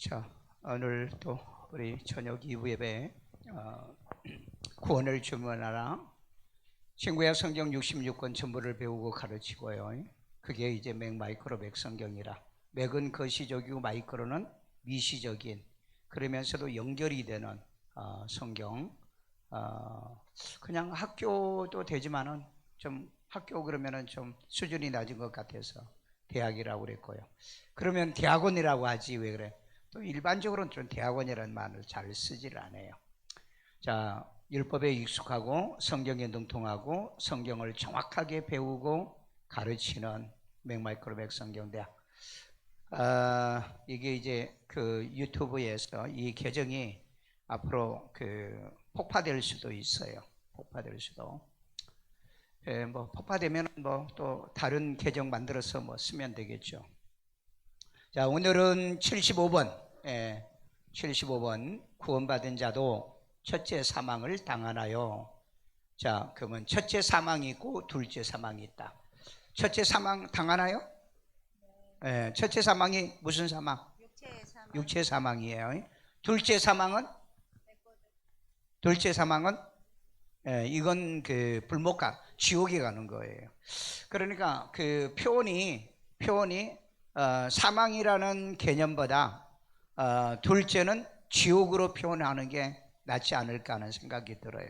자, 오늘 또 우리 저녁 이후 예배 구원을 주문하라. 신구약 성경 66권 전부를 배우고 가르치고요. 그게 이제 맥마이크로 맥성경이라. 맥은 거시적이고 마이크로는 미시적인, 그러면서도 연결이 되는 성경. 그냥 학교도 되지만은 좀 학교 그러면은 좀 수준이 낮은 것 같아서 대학이라고 그랬고요. 그러면 대학원이라고 하지 왜 그래? 또 일반적으로는 좀 대학원이라는 말을 잘 쓰질 않아요. 자, 율법에 익숙하고 성경에 능통하고 성경을 정확하게 배우고 가르치는 맥마이크로 맥성경대학. 이게 이제 그 유튜브에서 이 계정이 앞으로 그 폭파될 수도 있어요. 폭파될 수도. 뭐 폭파되면 뭐 또 다른 계정 만들어서 뭐 쓰면 되겠죠. 자, 오늘은 75번, 75번 구원받은 자도 첫째 사망을 당하나요? 자, 그러면 첫째 사망이 있고 둘째 사망이 있다. 첫째 사망 당하나요? 첫째 사망이 무슨 사망? 육체 사망이에요. 둘째 사망은? 둘째 사망은? 이건 그 불목가, 지옥에 가는 거예요. 그러니까 그 표현이 사망이라는 개념보다 둘째는 지옥으로 표현하는 게 낫지 않을까 하는 생각이 들어요.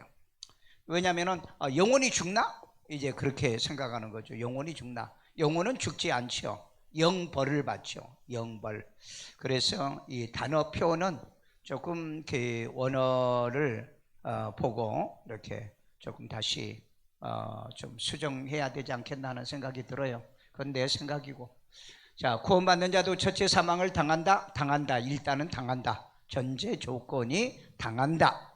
왜냐하면 영혼이 죽나? 이제 그렇게 생각하는 거죠. 영혼이 죽나? 영혼은 죽지 않죠. 영벌을 받죠. 영벌. 그래서 이 단어 표현은 조금 그 원어를 보고 이렇게 조금 다시 좀 수정해야 되지 않겠나 하는 생각이 들어요. 그건 내 생각이고. 자, 구원받는 자도 첫째 사망을 당한다? 당한다. 일단은 당한다. 전제 조건이 당한다.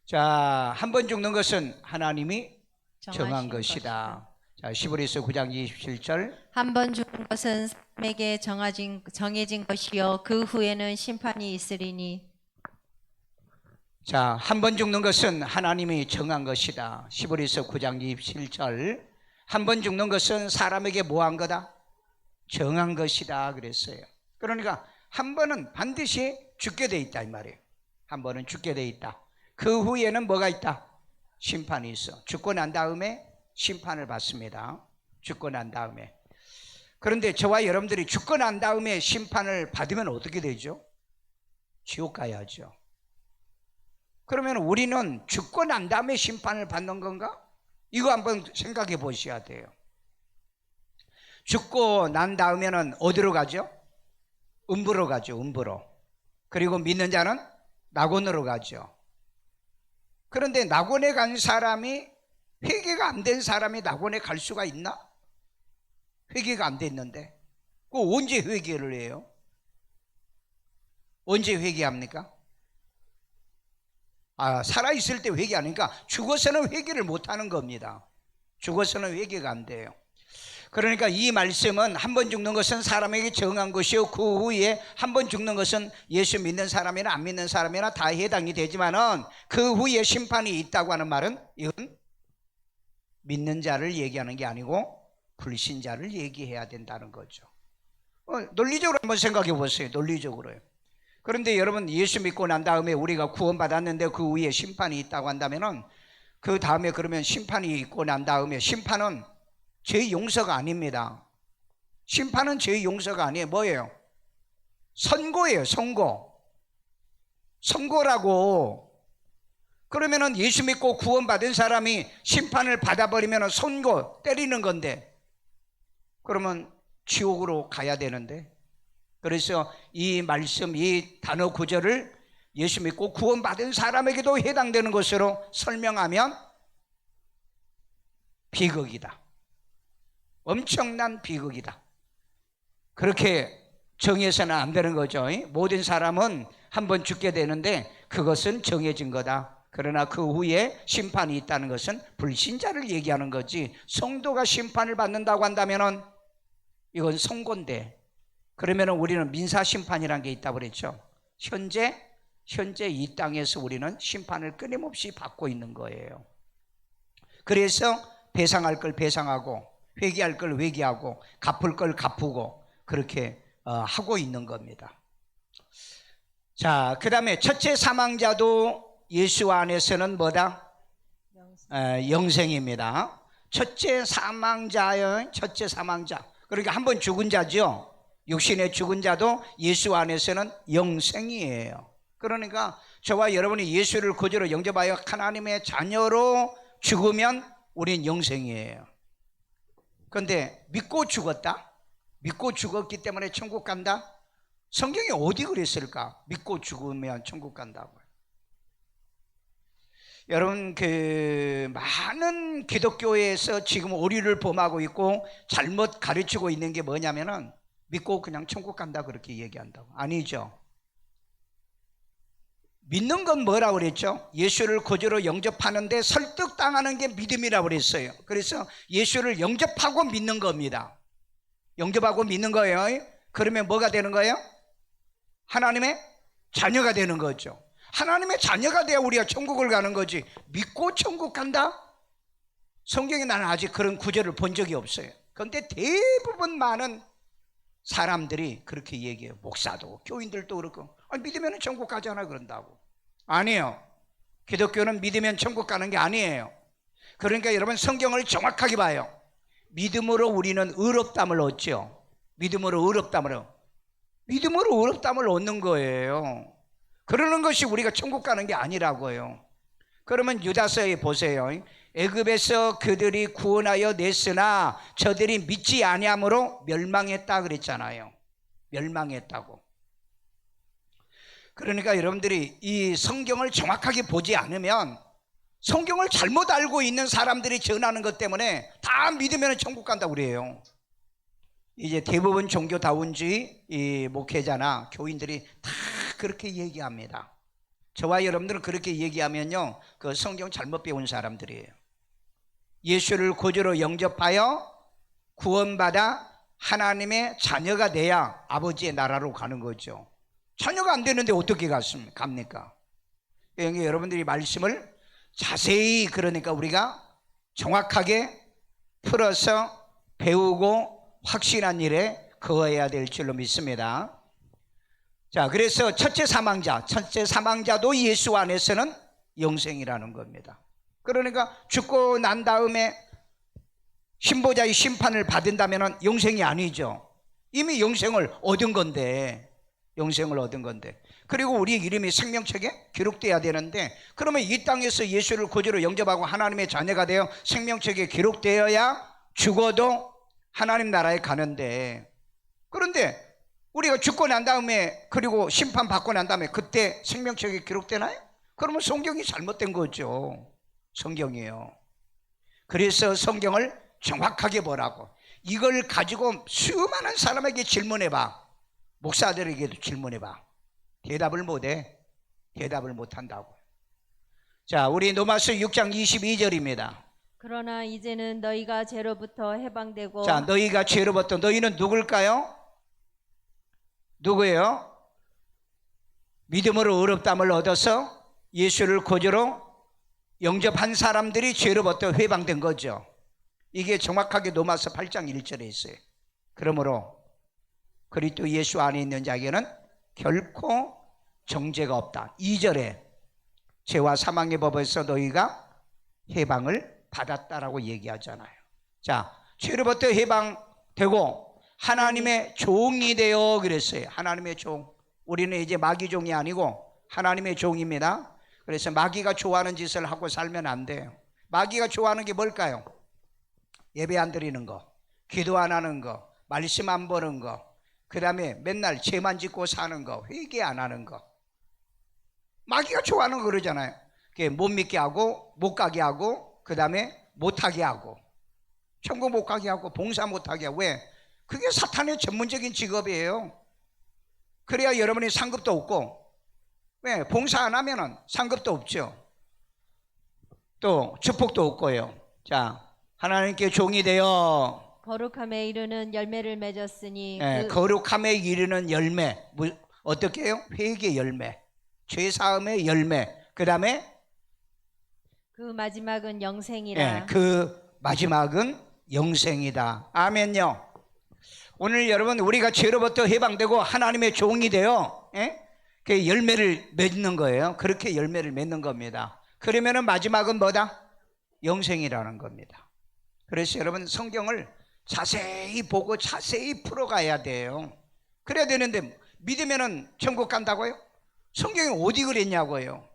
자, 한 번 죽는 것은 하나님이 정한 것이다. 자, 시브리서 9장 27절. 한 번 죽는 것은 사람에게 정해진 것이요 그 후에는 심판이 있으리니. 자, 한 번 죽는 것은 하나님이 정한 것이다. 시브리서 9장 27절. 한 번 죽는 것은 사람에게 뭐한 거다? 정한 것이다 그랬어요. 그러니까 한 번은 반드시 죽게 돼 있다 이 말이에요. 한 번은 죽게 돼 있다. 그 후에는 뭐가 있다? 심판이 있어. 죽고 난 다음에 심판을 받습니다. 죽고 난 다음에. 그런데 저와 여러분들이 죽고 난 다음에 심판을 받으면 어떻게 되죠? 지옥 가야죠. 그러면 우리는 죽고 난 다음에 심판을 받는 건가? 이거 한번 생각해 보셔야 돼요. 죽고 난 다음에는 어디로 가죠? 음부로 가죠. 음부로. 그리고 믿는 자는 낙원으로 가죠. 그런데 낙원에 간 사람이, 회개가 안 된 사람이 낙원에 갈 수가 있나? 회개가 안 됐는데 그 언제 회개를 해요? 언제 회개합니까? 살아있을 때 회개 안 하니까 죽어서는 회개를 못하는 겁니다. 죽어서는 회개가 안 돼요. 그러니까 이 말씀은 한 번 죽는 것은 사람에게 정한 것이요 그 후에 한 번 죽는 것은 예수 믿는 사람이나 안 믿는 사람이나 다 해당이 되지만은 그 후에 심판이 있다고 하는 말은 이건 믿는 자를 얘기하는 게 아니고 불신자를 얘기해야 된다는 거죠. 논리적으로 한번 생각해 보세요. 논리적으로요. 그런데 여러분, 예수 믿고 난 다음에 우리가 구원받았는데 그 후에 심판이 있다고 한다면은 그 다음에 그러면 심판이 있고 난 다음에 심판은 죄의 용서가 아닙니다. 심판은 죄의 용서가 아니에요. 뭐예요? 선고예요. 선고. 선고라고. 그러면은 예수 믿고 구원받은 사람이 심판을 받아버리면 선고, 때리는 건데 그러면 지옥으로 가야 되는데. 그래서 이 말씀, 이 단어 구절을 예수 믿고 구원받은 사람에게도 해당되는 것으로 설명하면 비극이다. 엄청난 비극이다. 그렇게 정해서는 안 되는 거죠. 모든 사람은 한 번 죽게 되는데 그것은 정해진 거다. 그러나 그 후에 심판이 있다는 것은 불신자를 얘기하는 거지, 성도가 심판을 받는다고 한다면 이건 선고인데, 그러면 우리는 민사심판이라는 게 있다고 그랬죠. 현재 이 땅에서 우리는 심판을 끊임없이 받고 있는 거예요. 그래서 배상할 걸 배상하고 회개할 걸 회개하고 갚을 걸 갚고 그렇게 하고 있는 겁니다. 자, 그 다음에 첫째 사망자도 예수 안에서는 뭐다? 영생입니다. 첫째 사망자요. 첫째 사망자. 그러니까 한 번 죽은 자죠. 육신의 죽은 자도 예수 안에서는 영생이에요. 그러니까 저와 여러분이 예수를 구주로 영접하여 하나님의 자녀로 죽으면 우린 영생이에요. 그런데 믿고 죽었다? 믿고 죽었기 때문에 천국 간다? 성경이 어디 그랬을까? 믿고 죽으면 천국 간다고요. 여러분, 많은 기독교에서 지금 오류를 범하고 있고 잘못 가르치고 있는 게 뭐냐면은 믿고 그냥 천국 간다 그렇게 얘기한다고. 아니죠. 믿는 건 뭐라고 그랬죠? 예수를 구주로 영접하는데 설득당하는 게 믿음이라고 그랬어요. 그래서 예수를 영접하고 믿는 겁니다. 영접하고 믿는 거예요. 그러면 뭐가 되는 거예요? 하나님의 자녀가 되는 거죠. 하나님의 자녀가 돼야 우리가 천국을 가는 거지. 믿고 천국 간다? 성경에 나는 아직 그런 구절을 본 적이 없어요. 그런데 대부분 많은 사람들이 그렇게 얘기해요. 목사도 교인들도 그렇고 믿으면 천국 가잖아 그런다고. 아니에요. 기독교는 믿으면 천국 가는 게 아니에요. 그러니까 여러분 성경을 정확하게 봐요. 믿음으로 우리는 의롭다함을 얻죠. 믿음으로 의롭다함을 얻는 거예요. 그러는 것이 우리가 천국 가는 게 아니라고요. 그러면 유다서에 보세요. 애굽에서 그들이 구원하여 냈으나 저들이 믿지 아니함으로 멸망했다 그랬잖아요. 멸망했다고. 그러니까 여러분들이 이 성경을 정확하게 보지 않으면 성경을 잘못 알고 있는 사람들이 전하는 것 때문에 다 믿으면 천국 간다고 그래요. 이제 대부분 종교다운주의 이 목회자나 교인들이 다 그렇게 얘기합니다. 저와 여러분들은 그렇게 얘기하면요, 그 성경 잘못 배운 사람들이에요. 예수를 구주로 영접하여 구원받아 하나님의 자녀가 돼야 아버지의 나라로 가는 거죠. 자녀가 안 되는데 어떻게 갑니까? 그러니까 여러분들이 말씀을 자세히 그러니까 우리가 정확하게 풀어서 배우고 확실한 일에 거해야 될 줄로 믿습니다. 자, 그래서 첫째 사망자도 예수 안에서는 영생이라는 겁니다. 그러니까 죽고 난 다음에 신보자의 심판을 받은다면 영생이 아니죠. 이미 영생을 얻은 건데. 그리고 우리 이름이 생명책에 기록돼야 되는데, 그러면 이 땅에서 예수를 구주로 영접하고 하나님의 자녀가 되어 생명책에 기록되어야 죽어도 하나님 나라에 가는데, 그런데 우리가 죽고 난 다음에 그리고 심판 받고 난 다음에 그때 생명책에 기록되나요? 그러면 성경이 잘못된 거죠. 성경이에요. 그래서 성경을 정확하게 보라고. 이걸 가지고 수많은 사람에게 질문해봐. 목사들에게도 질문해봐. 대답을 못해. 대답을 못한다고. 자, 우리 로마서 6장 22절입니다. 그러나 이제는 너희가 죄로부터 해방되고. 자, 너희가 죄로부터, 너희는 누굴까요? 누구예요? 믿음으로 의롭다함을 얻어서 예수를 구주로 영접한 사람들이 죄로부터 해방된 거죠. 이게 정확하게 로마서 8장 1절에 있어요. 그러므로 그리스도 예수 안에 있는 자에게는 결코 정죄가 없다. 2절에 죄와 사망의 법에서 너희가 해방을 받았다라고 얘기하잖아요. 자, 죄로부터 해방되고 하나님의 종이 되어 그랬어요. 하나님의 종. 우리는 이제 마귀 종이 아니고 하나님의 종입니다. 그래서 마귀가 좋아하는 짓을 하고 살면 안 돼요. 마귀가 좋아하는 게 뭘까요? 예배 안 드리는 거, 기도 안 하는 거, 말씀 안 보는 거, 그 다음에 맨날 죄만 짓고 사는 거, 회개 안 하는 거. 마귀가 좋아하는 거 그러잖아요. 못 믿게 하고, 못 가게 하고, 그 다음에 못하게 하고, 천국 못 가게 하고, 봉사 못하게 하고. 왜? 그게 사탄의 전문적인 직업이에요. 그래야 여러분이 상급도 없고, 왜? 봉사 안 하면은 상급도 없죠. 또 축복도 없고요. 자, 하나님께 종이 되어 거룩함에 이르는 열매를 맺었으니. 거룩함에 이르는 열매. 어떻게 해요? 회개 열매, 죄사함의 열매, 그 다음에 그 마지막은 영생이라. 그 마지막은 영생이다. 아멘요. 오늘 여러분 우리가 죄로부터 해방되고 하나님의 종이 되어 그 열매를 맺는 거예요. 그렇게 열매를 맺는 겁니다. 그러면은 마지막은 뭐다? 영생이라는 겁니다. 그래서 여러분 성경을 자세히 보고 자세히 풀어가야 돼요. 그래야 되는데 믿으면은 천국 간다고요? 성경이 어디 그랬냐고요?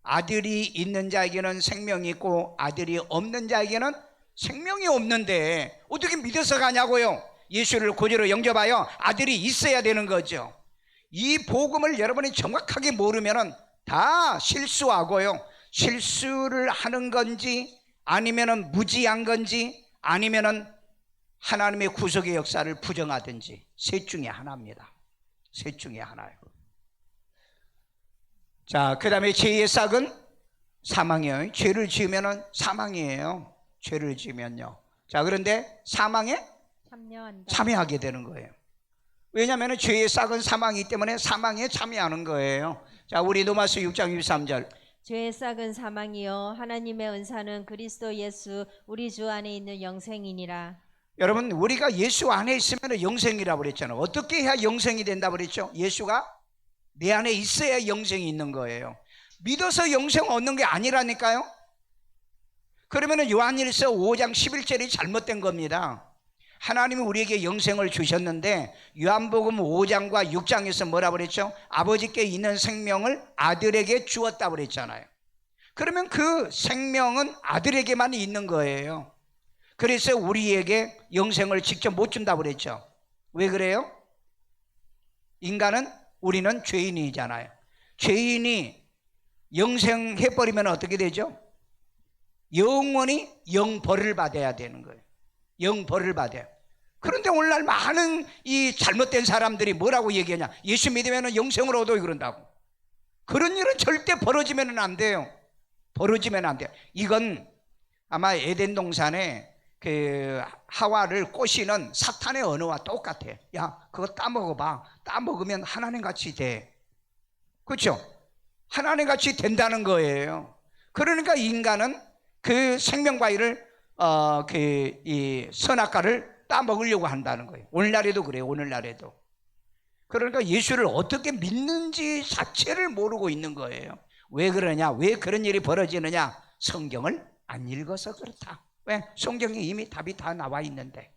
아들이 있는 자에게는 생명이 있고 아들이 없는 자에게는 생명이 없는데 어떻게 믿어서 가냐고요? 예수를 구주로 영접하여 아들이 있어야 되는 거죠. 이 복음을 여러분이 정확하게 모르면은 다 실수하고요. 실수를 하는 건지 아니면은 무지한 건지 아니면은 하나님의 구속의 역사를 부정하든지 셋 중에 하나입니다. 셋 중에 하나예요. 자, 그 다음에 죄의 싹은 사망이에요. 죄를 지으면은 사망이에요. 죄를 지으면요. 자, 그런데 사망에 참여하게 되는 거예요. 왜냐하면 죄의 싹은 사망이기 때문에 사망에 참여하는 거예요. 자, 우리 로마서 6장 23절. 죄의 싹은 사망이요 하나님의 은사는 그리스도 예수 우리 주 안에 있는 영생이니라. 여러분, 우리가 예수 안에 있으면 영생이라고 그랬잖아요. 어떻게 해야 영생이 된다고 그랬죠? 예수가 내 안에 있어야 영생이 있는 거예요. 믿어서 영생 얻는 게 아니라니까요. 그러면 요한일서 5장 11절이 잘못된 겁니다. 하나님이 우리에게 영생을 주셨는데 요한복음 5장과 6장에서 뭐라 그랬죠? 아버지께 있는 생명을 아들에게 주었다 그랬잖아요. 그러면 그 생명은 아들에게만 있는 거예요. 그래서 우리에게 영생을 직접 못 준다고 그랬죠. 왜 그래요? 우리는 죄인이잖아요. 죄인이 영생해버리면 어떻게 되죠? 영원히 영벌을 받아야 되는 거예요. 영벌을 받아요. 그런데 오늘날 많은 이 잘못된 사람들이 뭐라고 얘기하냐? 예수 믿으면 영생을 얻어요 그런다고. 그런 일은 절대 벌어지면 안 돼요. 벌어지면 안 돼요. 이건 아마 에덴 동산에 그 하와를 꼬시는 사탄의 언어와 똑같아. 야, 그거 따먹어봐. 따먹으면 하나님 같이 돼. 그렇죠? 하나님 같이 된다는 거예요. 그러니까 인간은 그 생명과일을 이 선악과를 따먹으려고 한다는 거예요. 오늘날에도 그래요. 오늘날에도. 그러니까 예수를 어떻게 믿는지 자체를 모르고 있는 거예요. 왜 그러냐? 왜 그런 일이 벌어지느냐? 성경을 안 읽어서 그렇다. 왜? 성경에 이미 답이 다 나와 있는데.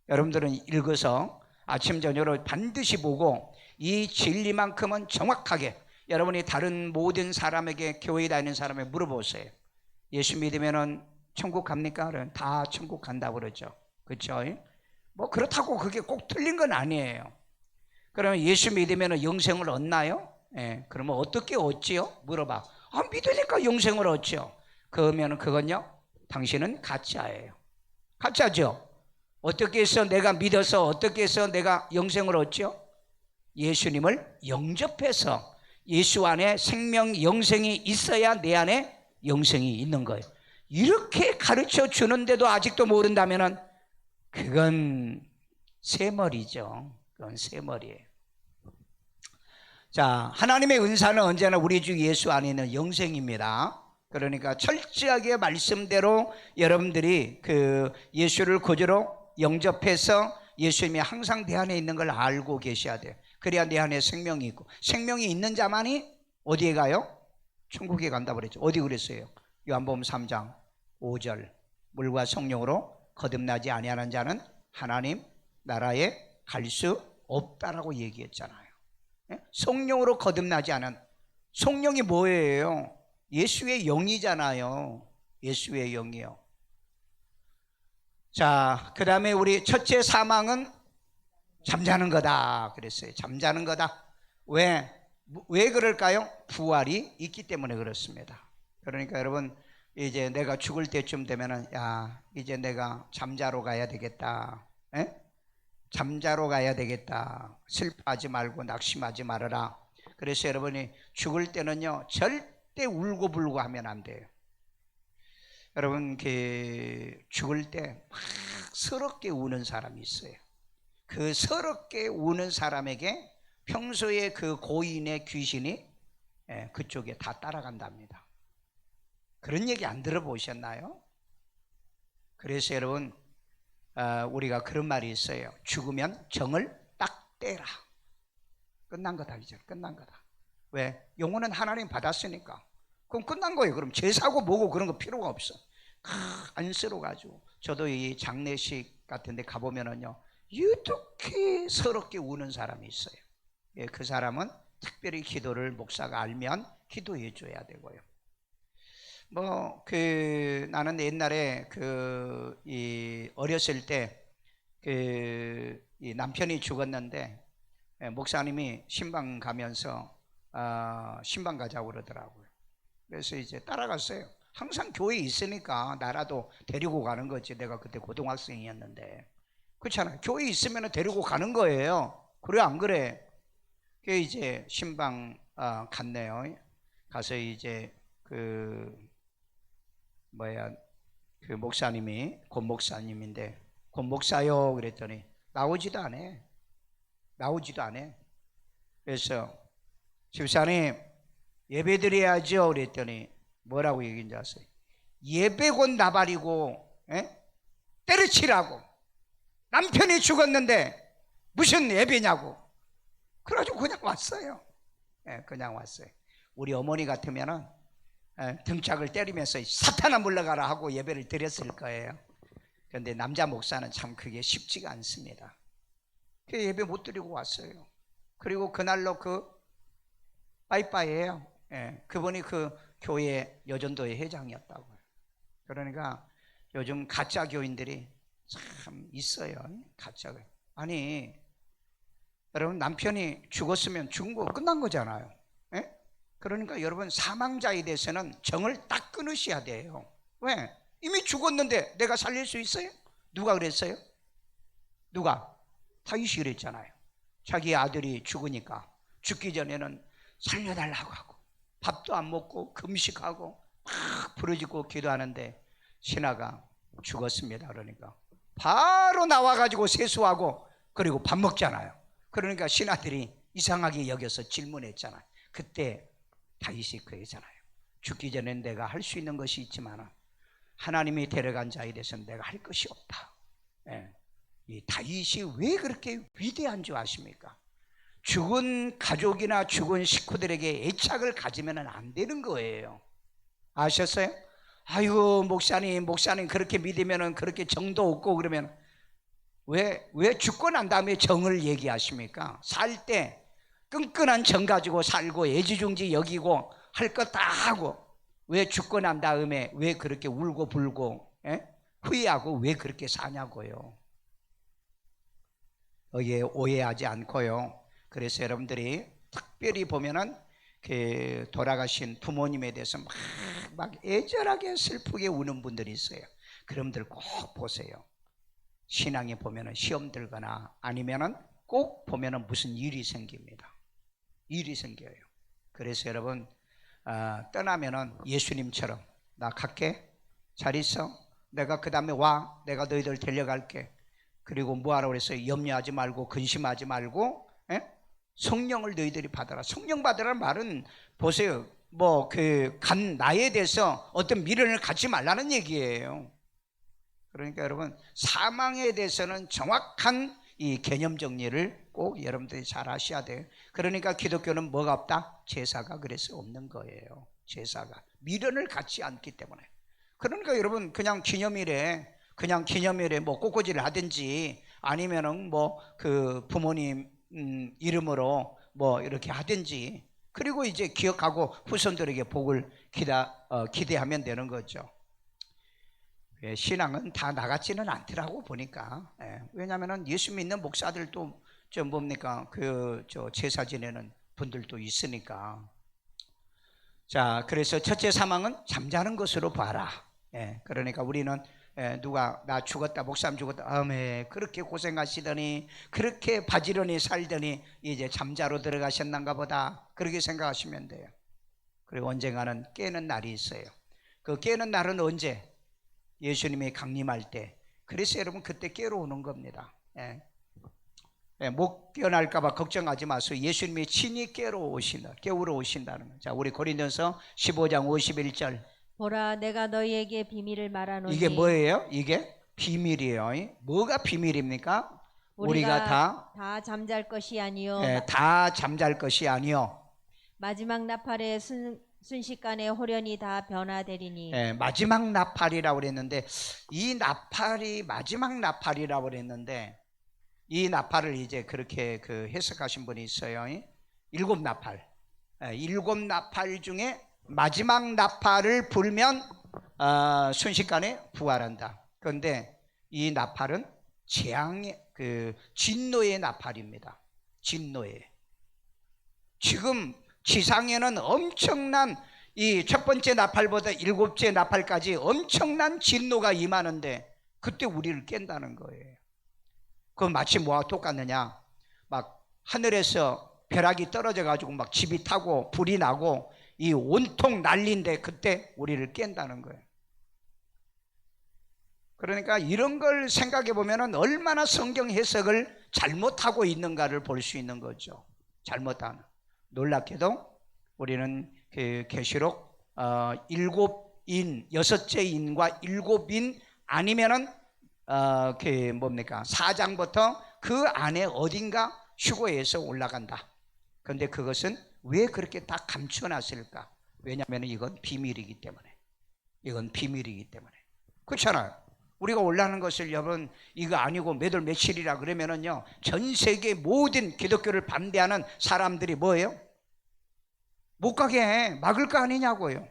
여러분들은 읽어서 아침 저녁으로 반드시 보고 이 진리만큼은 정확하게 여러분이 다른 모든 사람에게, 교회에 다니는 사람에게 물어보세요. 예수 믿으면은 천국 갑니까? 그러면 다 천국 간다고 그러죠. 그렇죠? 뭐 그렇다고 그게 꼭 틀린 건 아니에요. 그러면 예수 믿으면 영생을 얻나요? 예, 그러면 어떻게 얻지요? 물어봐. 아, 믿으니까 영생을 얻죠. 그러면 그건요, 당신은 가짜예요. 가짜죠. 어떻게 해서 내가 믿어서 어떻게 해서 내가 영생을 얻죠? 예수님을 영접해서 예수 안에 생명 영생이 있어야 내 안에 영생이 있는 거예요. 이렇게 가르쳐 주는데도 아직도 모른다면은 그건 새머리죠. 그건 새머리예요. 자, 하나님의 은사는 언제나 우리 주 예수 안에 있는 영생입니다. 그러니까 철저하게 말씀대로 여러분들이 그 예수를 구주로 영접해서 예수님이 항상 내 안에 있는 걸 알고 계셔야 돼요. 그래야 내 안에 생명이 있고, 생명이 있는 자만이 어디에 가요? 천국에 간다고 그랬죠. 어디 그랬어요? 요한복음 3장 5절. 물과 성령으로 거듭나지 아니하는 자는 하나님 나라에 갈 수 없다라고 얘기했잖아요. 성령으로 거듭나지 않은, 성령이 뭐예요? 예수의 영이잖아요. 예수의 영이요. 자, 그 다음에 우리 첫째 사망은 잠자는 거다 그랬어요. 잠자는 거다. 왜 그럴까요? 부활이 있기 때문에 그렇습니다. 그러니까 여러분, 이제 내가 죽을 때쯤 되면은, 야, 이제 내가 잠자러 가야 되겠다. 에? 잠자러 가야 되겠다. 슬퍼하지 말고 낙심하지 말아라. 그래서 여러분이 죽을 때는요, 절대 울고불고 하면 안 돼요. 여러분, 그 죽을 때 막 서럽게 우는 사람이 있어요. 그 서럽게 우는 사람에게 평소에 그 고인의 귀신이 그쪽에 다 따라간답니다. 그런 얘기 안 들어보셨나요? 그래서 여러분, 우리가 그런 말이 있어요. 죽으면 정을 딱 떼라. 끝난 거다 이제. 끝난 거다. 왜? 영혼은 하나님 받았으니까. 그럼 끝난 거예요. 그럼 제사고 뭐고 그런 거 필요가 없어. 안쓰러워가지고 저도 이 장례식 같은 데 가보면은요, 이렇게 서럽게 우는 사람이 있어요. 예, 그 사람은 특별히 기도를 목사가 알면 기도해 줘야 되고요. 나는 옛날에 어렸을 때 이 남편이 죽었는데, 예, 목사님이 신방 가면서 신방 가자고 그러더라고요. 그래서 이제 따라갔어요. 항상 교회에 있으니까 나라도 데리고 가는 거지. 내가 그때 고등학생이었는데. 그렇잖아요. 교회에 있으면 데리고 가는 거예요. 그래 안 그래? 그 이제 신방 갔네요. 가서 이제 그 목사님이 권 목사님인데, 권 목사요 그랬더니 나오지도 않아. 그래서 집사님 예배 드려야죠 그랬더니 뭐라고 얘기인지 아세요? 예배 곧 나발이고, 때려치라고. 남편이 죽었는데 무슨 예배냐고. 그래가지고 그냥 왔어요. 그냥 왔어요. 우리 어머니 같으면은 등짝을 때리면서 사탄아 물러가라 하고 예배를 드렸을 거예요. 그런데 남자 목사는 참 그게 쉽지가 않습니다. 그 예배 못 드리고 왔어요. 그리고 그날로 빠이빠이예요. 그분이 그 교회 여전도의 회장이었다고요. 그러니까 요즘 가짜 교인들이 참 있어요. 가짜가. 아니 여러분, 남편이 죽었으면 죽은 거 끝난 거잖아요. 그러니까 여러분, 사망자에 대해서는 정을 딱 끊으셔야 돼요. 왜? 이미 죽었는데 내가 살릴 수 있어요? 누가 그랬어요? 누가? 다윗이 그랬잖아요. 자기 아들이 죽으니까 죽기 전에는 살려달라고 하고 밥도 안 먹고 금식하고 막 부르짖고 기도하는데 신하가 죽었습니다. 그러니까 바로 나와가지고 세수하고 그리고 밥 먹잖아요. 그러니까 신하들이 이상하게 여겨서 질문했잖아요. 그때 다윗이 그러잖아요. 죽기 전엔 내가 할 수 있는 것이 있지만 하나님이 데려간 자에 대해서는 내가 할 것이 없다. 이 다윗이 왜 그렇게 위대한 줄 아십니까? 죽은 가족이나 죽은 식구들에게 애착을 가지면 안 되는 거예요. 아셨어요? 아이고 목사님 그렇게 믿으면 그렇게 정도 없고 그러면 왜 죽고 난 다음에 정을 얘기하십니까? 살 때 끈끈한 정 가지고 살고 애지중지 여기고 할 것 다 하고 왜 죽고 난 다음에 왜 그렇게 울고 불고 후회하고 왜 그렇게 사냐고요. 여기에 오해하지 않고요. 그래서 여러분들이 특별히 보면은 그 돌아가신 부모님에 대해서 막 애절하게 슬프게 우는 분들이 있어요. 그런 분들 꼭 보세요. 신앙에 보면은 시험 들거나 아니면은 꼭 보면은 무슨 일이 생깁니다. 일이 생겨요. 그래서 여러분 떠나면은 예수님처럼 나 갈게, 잘 있어, 내가 그 다음에 와, 내가 너희들 데려갈게. 그리고 뭐하라고 그랬어요? 염려하지 말고 근심하지 말고 성령을 너희들이 받아라. 성령 받으라는 말은 보세요, 간 나에 대해서 어떤 미련을 갖지 말라는 얘기예요. 그러니까 여러분, 사망에 대해서는 정확한 이 개념 정리를 꼭 여러분들이 잘 하셔야 돼요. 그러니까 기독교는 뭐가 없다? 제사가 그래서 없는 거예요. 제사가 미련을 갖지 않기 때문에. 그러니까 여러분, 그냥 기념일에 꽃꽂이를 하든지 아니면은 그 부모님 이름으로 이렇게 하든지, 그리고 이제 기억하고 후손들에게 복을 기대하면 되는 거죠. 신앙은 다 나같지는 않더라고 보니까. 왜냐하면 예수 믿는 목사들도 좀 뭡니까 제사 지내는 분들도 있으니까. 자, 그래서 첫째 사망은 잠자는 것으로 봐라. 그러니까 우리는 누가 나 죽었다, 목사님 죽었다, 아메 그렇게 고생하시더니 그렇게 바지런히 살더니 이제 잠자로 들어가셨는가 보다, 그렇게 생각하시면 돼요. 그리고 언젠가는 깨는 날이 있어요. 그 깨는 날은 언제? 예수님이 강림할 때. 그래서 여러분 그때 깨러 오는 겁니다. 못 깨어날까 봐 걱정하지 마세요. 예수님이 친히 깨우러 오신다는 거예요. 자, 우리 고린도서 15장 51절. 보라, 내가 너희에게 비밀을 말하노니. 이게 뭐예요? 이게 비밀이에요. 뭐가 비밀입니까? 우리가 다 잠잘 것이 아니요 다 잠잘 것이 아니요 마지막 나팔의 순식간에 호련히 다 변화되리니. 마지막 나팔이라고 그랬는데 이 나팔이 마지막 나팔이라고 그랬는데 이 나팔을 이제 그렇게 그 해석하신 분이 있어요. 일곱 나팔, 일곱 나팔 중에 마지막 나팔을 불면 순식간에 부활한다. 그런데 이 나팔은 재앙의 그 진노의 나팔입니다. 진노의. 지금 지상에는 엄청난 이 첫 번째 나팔보다 일곱째 나팔까지 엄청난 진노가 임하는데 그때 우리를 깬다는 거예요. 그건 마치 뭐와 똑같느냐? 막 하늘에서 벼락이 떨어져 가지고 막 집이 타고 불이 나고 이 온통 난리인데 그때 우리를 깬다는 거예요. 그러니까 이런 걸 생각해 보면은 얼마나 성경 해석을 잘못하고 있는가를 볼 수 있는 거죠. 잘못하는. 놀랍게도 우리는 그 계시록 일곱 인, 여섯째 인과 일곱 인 아니면은 그 뭡니까? 4장부터 그 안에 어딘가 휴거해서 올라간다. 그런데 그것은 왜 그렇게 다 감춰놨을까? 왜냐하면 이건 비밀이기 때문에. 이건 비밀이기 때문에. 그렇잖아요. 우리가 올라가는 것을 여러분 이거 아니고 몇 월 며칠이라 그러면은요 전 세계 모든 기독교를 반대하는 사람들이 뭐예요? 못 가게 해. 막을 거 아니냐고요.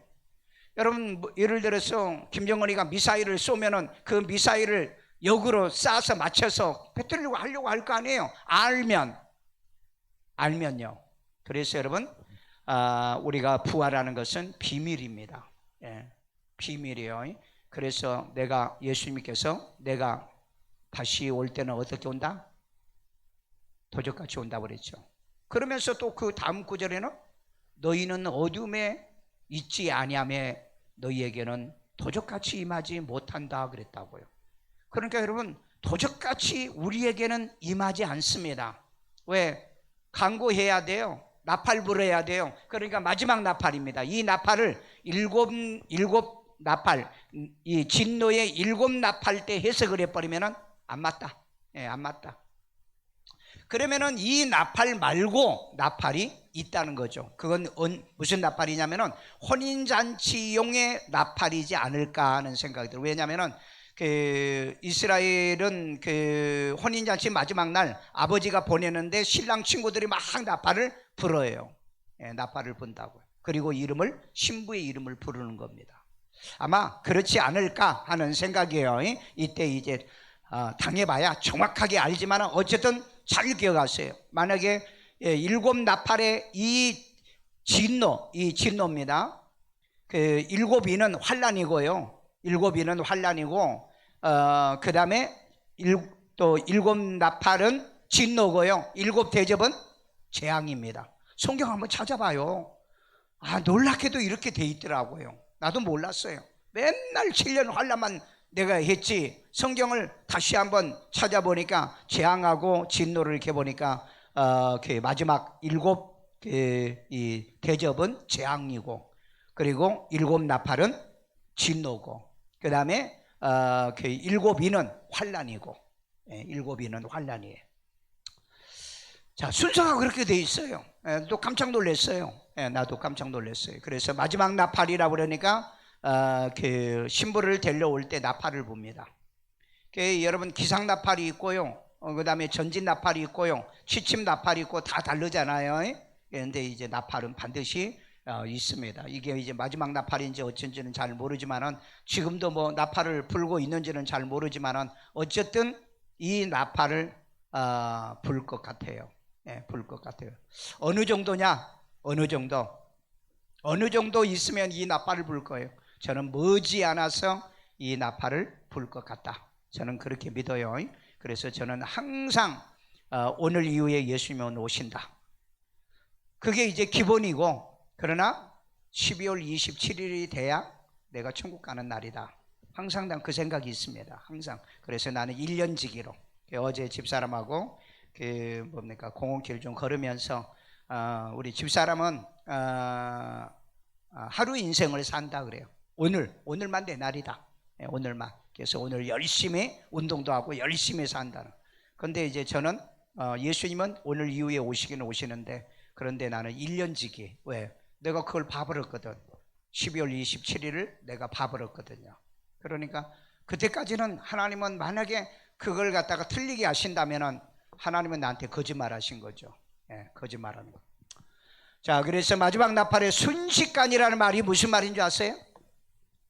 여러분 예를 들어서 김정은이가 미사일을 쏘면은 그 미사일을 역으로 쏴서 맞춰서 패뜨리려고 하려고 할 거 아니에요. 알면요. 그래서 여러분 우리가 부활하는 것은 비밀입니다. 비밀이에요. 그래서 예수님께서 내가 다시 올 때는 어떻게 온다? 도적같이 온다고 그랬죠. 그러면서 또 그 다음 구절에는 너희는 어둠에 있지 아니하며 너희에게는 도적같이 임하지 못한다 그랬다고요. 그러니까 여러분 도적같이 우리에게는 임하지 않습니다. 왜? 강구해야 돼요. 나팔 불어야 돼요. 그러니까 마지막 나팔입니다. 이 나팔을 일곱 나팔, 이 진노의 일곱 나팔 때 해석을 해버리면은 안 맞다. 안 맞다. 그러면은 이 나팔 말고 나팔이 있다는 거죠. 그건 무슨 나팔이냐면은 혼인잔치용의 나팔이지 않을까 하는 생각이 들어요. 왜냐하면은 그 이스라엘은 그 혼인잔치 마지막 날 아버지가 보내는데 신랑 친구들이 막 나팔을 불어요. 나팔을 분다고요. 그리고 신부의 이름을 부르는 겁니다. 아마 그렇지 않을까 하는 생각이에요. 이때 이제 당해봐야 정확하게 알지만 어쨌든 잘 기억하세요. 만약에 일곱 나팔의 이 진노입니다. 그 일곱이는 환란이고요. 일곱이는 환란이고 그 다음에 또 일곱 나팔은 진노고요. 일곱 대접은 재앙입니다. 성경 한번 찾아봐요. 놀랍게도 이렇게 돼 있더라고요. 나도 몰랐어요. 맨날 7년 환란만 내가 했지 성경을 다시 한번 찾아보니까 재앙하고 진노를 이렇게 보니까 그 마지막 일곱 이 대접은 재앙이고 그리고 일곱 나팔은 진노고 그 다음에 그 일곱 인은 환란이고 일곱 인은 환란이에요. 자, 순서가 그렇게 돼 있어요. 또 깜짝 놀랐어요. 나도 깜짝 놀랐어요. 그래서 마지막 나팔이라고 그러니까 그 신부를 데려올 때 나팔을 봅니다. 여러분 기상 나팔이 있고요. 그 다음에 전진 나팔이 있고요. 취침 나팔이 있고 다 다르잖아요. 그런데 이제 나팔은 반드시 있습니다. 이게 이제 마지막 나팔인지 어쩐지는 잘 모르지만은 지금도 뭐 나팔을 불고 있는지는 잘 모르지만은 어쨌든 이 나팔을 불 것 같아요. 불 것 같아요. 어느 정도냐? 어느 정도 있으면 이 나팔을 불 거예요. 저는 머지않아서 이 나팔을 불 것 같다. 저는 그렇게 믿어요. 그래서 저는 항상 오늘 이후에 예수님은 오신다. 그게 이제 기본이고 그러나 12월 27일이 돼야 내가 천국 가는 날이다. 항상 난 그 생각이 있습니다. 항상. 그래서 나는 1년지기로 어제 집사람하고 그 뭡니까 공원길 좀 걸으면서 우리 집사람은 하루 인생을 산다 그래요. 오늘만 내 날이다. 오늘만. 그래서 오늘 열심히 운동도 하고 열심히 산다는. 근데 이제 저는 예수님은 오늘 이후에 오시긴 오시는데, 그런데 나는 1년지기. 왜? 내가 그걸 봐버렸거든. 12월 27일을 내가 봐버렸거든요. 그러니까 그때까지는 하나님은 만약에 그걸 갖다가 틀리게 하신다면은 하나님은 나한테 거짓말 하신 거죠. 예, 거짓말하는 거. 자, 그래서 마지막 나팔의 순식간이라는 말이 무슨 말인 줄 아세요?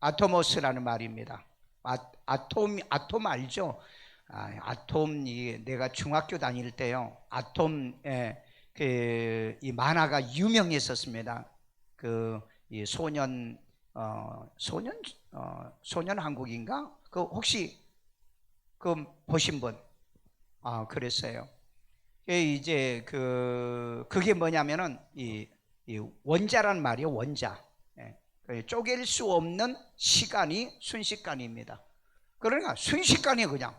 아토모스라는 말입니다. 아톰 알죠? 아톰이 내가 중학교 다닐 때요. 아톰 이 만화가 유명했었습니다. 이 소년 한국인가? 그 혹시 그 보신 분? 그랬어요. 이제 그게 뭐냐면은 이 원자란 말이에요. 원자. 쪼갤 수 없는 시간이 순식간입니다. 그러니까 순식간에 그냥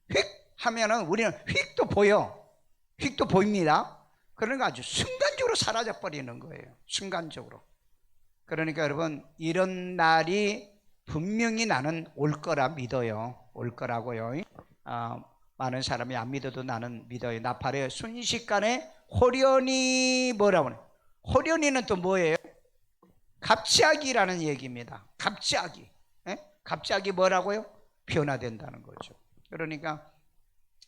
휙 하면은 우리는 휙도 보여. 휙도 보입니다. 그러니까 아주 순간적으로 사라져 버리는 거예요. 순간적으로. 그러니까 여러분, 이런 날이 분명히 나는 올 거라 믿어요. 올 거라고요. 많은 사람이 안 믿어도 나는 믿어요. 나팔의 순식간에 호련히 뭐라고 해요? 호련히는 또 뭐예요? 갑자기라는 얘기입니다. 갑자기. 갑자기 뭐라고요? 변화된다는 거죠. 그러니까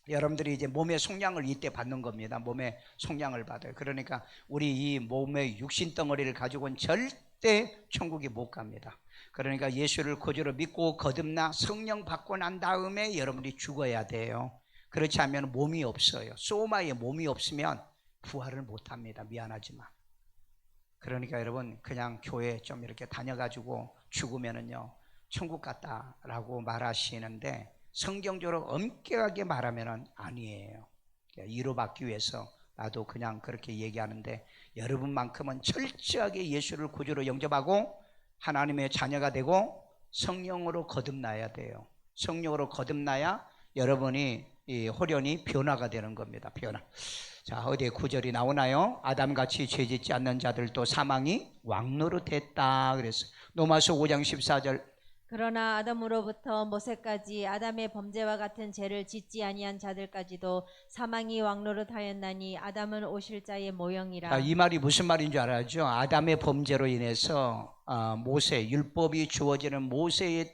여러분들이 이제 몸의 속량을 이때 받는 겁니다. 몸의 속량을 받아요. 그러니까 우리 이 몸의 육신 덩어리를 가지고는 절대 천국에 못 갑니다. 그러니까 예수를 구주로 믿고 거듭나 성령 받고 난 다음에 여러분이 죽어야 돼요. 그렇지 않으면 몸이 없어요. 소마에 몸이 없으면 부활을 못 합니다. 미안하지만. 그러니까 여러분, 그냥 교회 좀 이렇게 다녀가지고 죽으면은요 천국 같다라고 말하시는데, 성경적으로 엄격하게 말하면은 아니에요. 이로받기 위해서 나도 그냥 그렇게 얘기하는데, 여러분만큼은 철저하게 예수를 구주로 영접하고 하나님의 자녀가 되고 성령으로 거듭나야 돼요. 성령으로 거듭나야 여러분이 이 호련히 변화가 되는 겁니다. 변화. 자, 어디에 구절이 나오나요? 아담같이 죄짓지 않는 자들도 사망이 왕노릇했다 그랬어요. 로마서 5장 14절. 그러나 아담으로부터 모세까지 아담의 범죄와 같은 죄를 짓지 아니한 자들까지도 사망이 왕노릇하였나니 아담은 오실 자의 모형이라. 이 말이 무슨 말인 줄 알죠? 아담의 범죄로 인해서 모세, 율법이 주어지는 모세의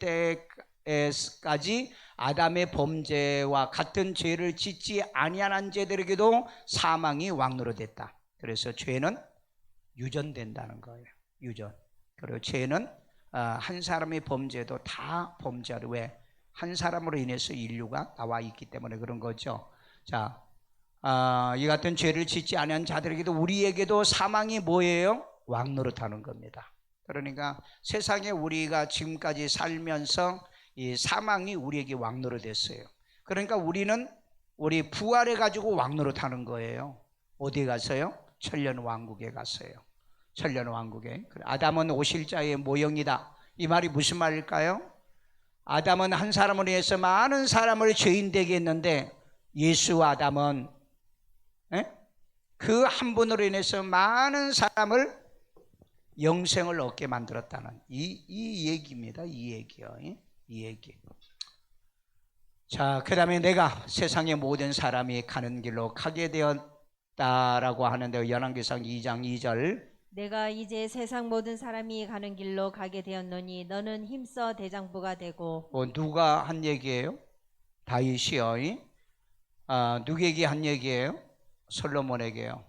때까지 아담의 범죄와 같은 죄를 짓지 아니한 자들에게도 사망이 왕노릇했다. 그래서 죄는 유전된다는 거예요. 유전. 그리고 죄는 한 사람의 범죄도 다 범죄하려. 왜? 한 사람으로 인해서 인류가 나와 있기 때문에 그런 거죠. 자, 이 같은 죄를 짓지 아니한 자들에게도, 우리에게도 사망이 뭐예요? 왕노릇하는 겁니다. 그러니까 세상에 우리가 지금까지 살면서 이 사망이 우리에게 왕노릇했어요. 그러니까 우리는 우리 부활해 가지고 왕노릇하는 거예요. 어디에 가서요? 천년 왕국에 가서요. 천년 왕국에. 아담은 오실 자의 모형이다. 이 말이 무슨 말일까요? 아담은 한 사람을 위해서 많은 사람을 죄인 되게 했는데, 예수 아담은 그 한 분으로 인해서 많은 사람을 영생을 얻게 만들었다는 이 얘기입니다. 이 얘기요. 이 얘기. 자, 그 다음에 내가 세상의 모든 사람이 가는 길로 가게 되었다라고 하는데, 열왕기상 2장 2절. 내가 이제 세상 모든 사람이 가는 길로 가게 되었노니 너는 힘써 대장부가 되고. 누가 한 얘기예요? 다윗이요. 누구에게 한 얘기예요? 솔로몬에게요.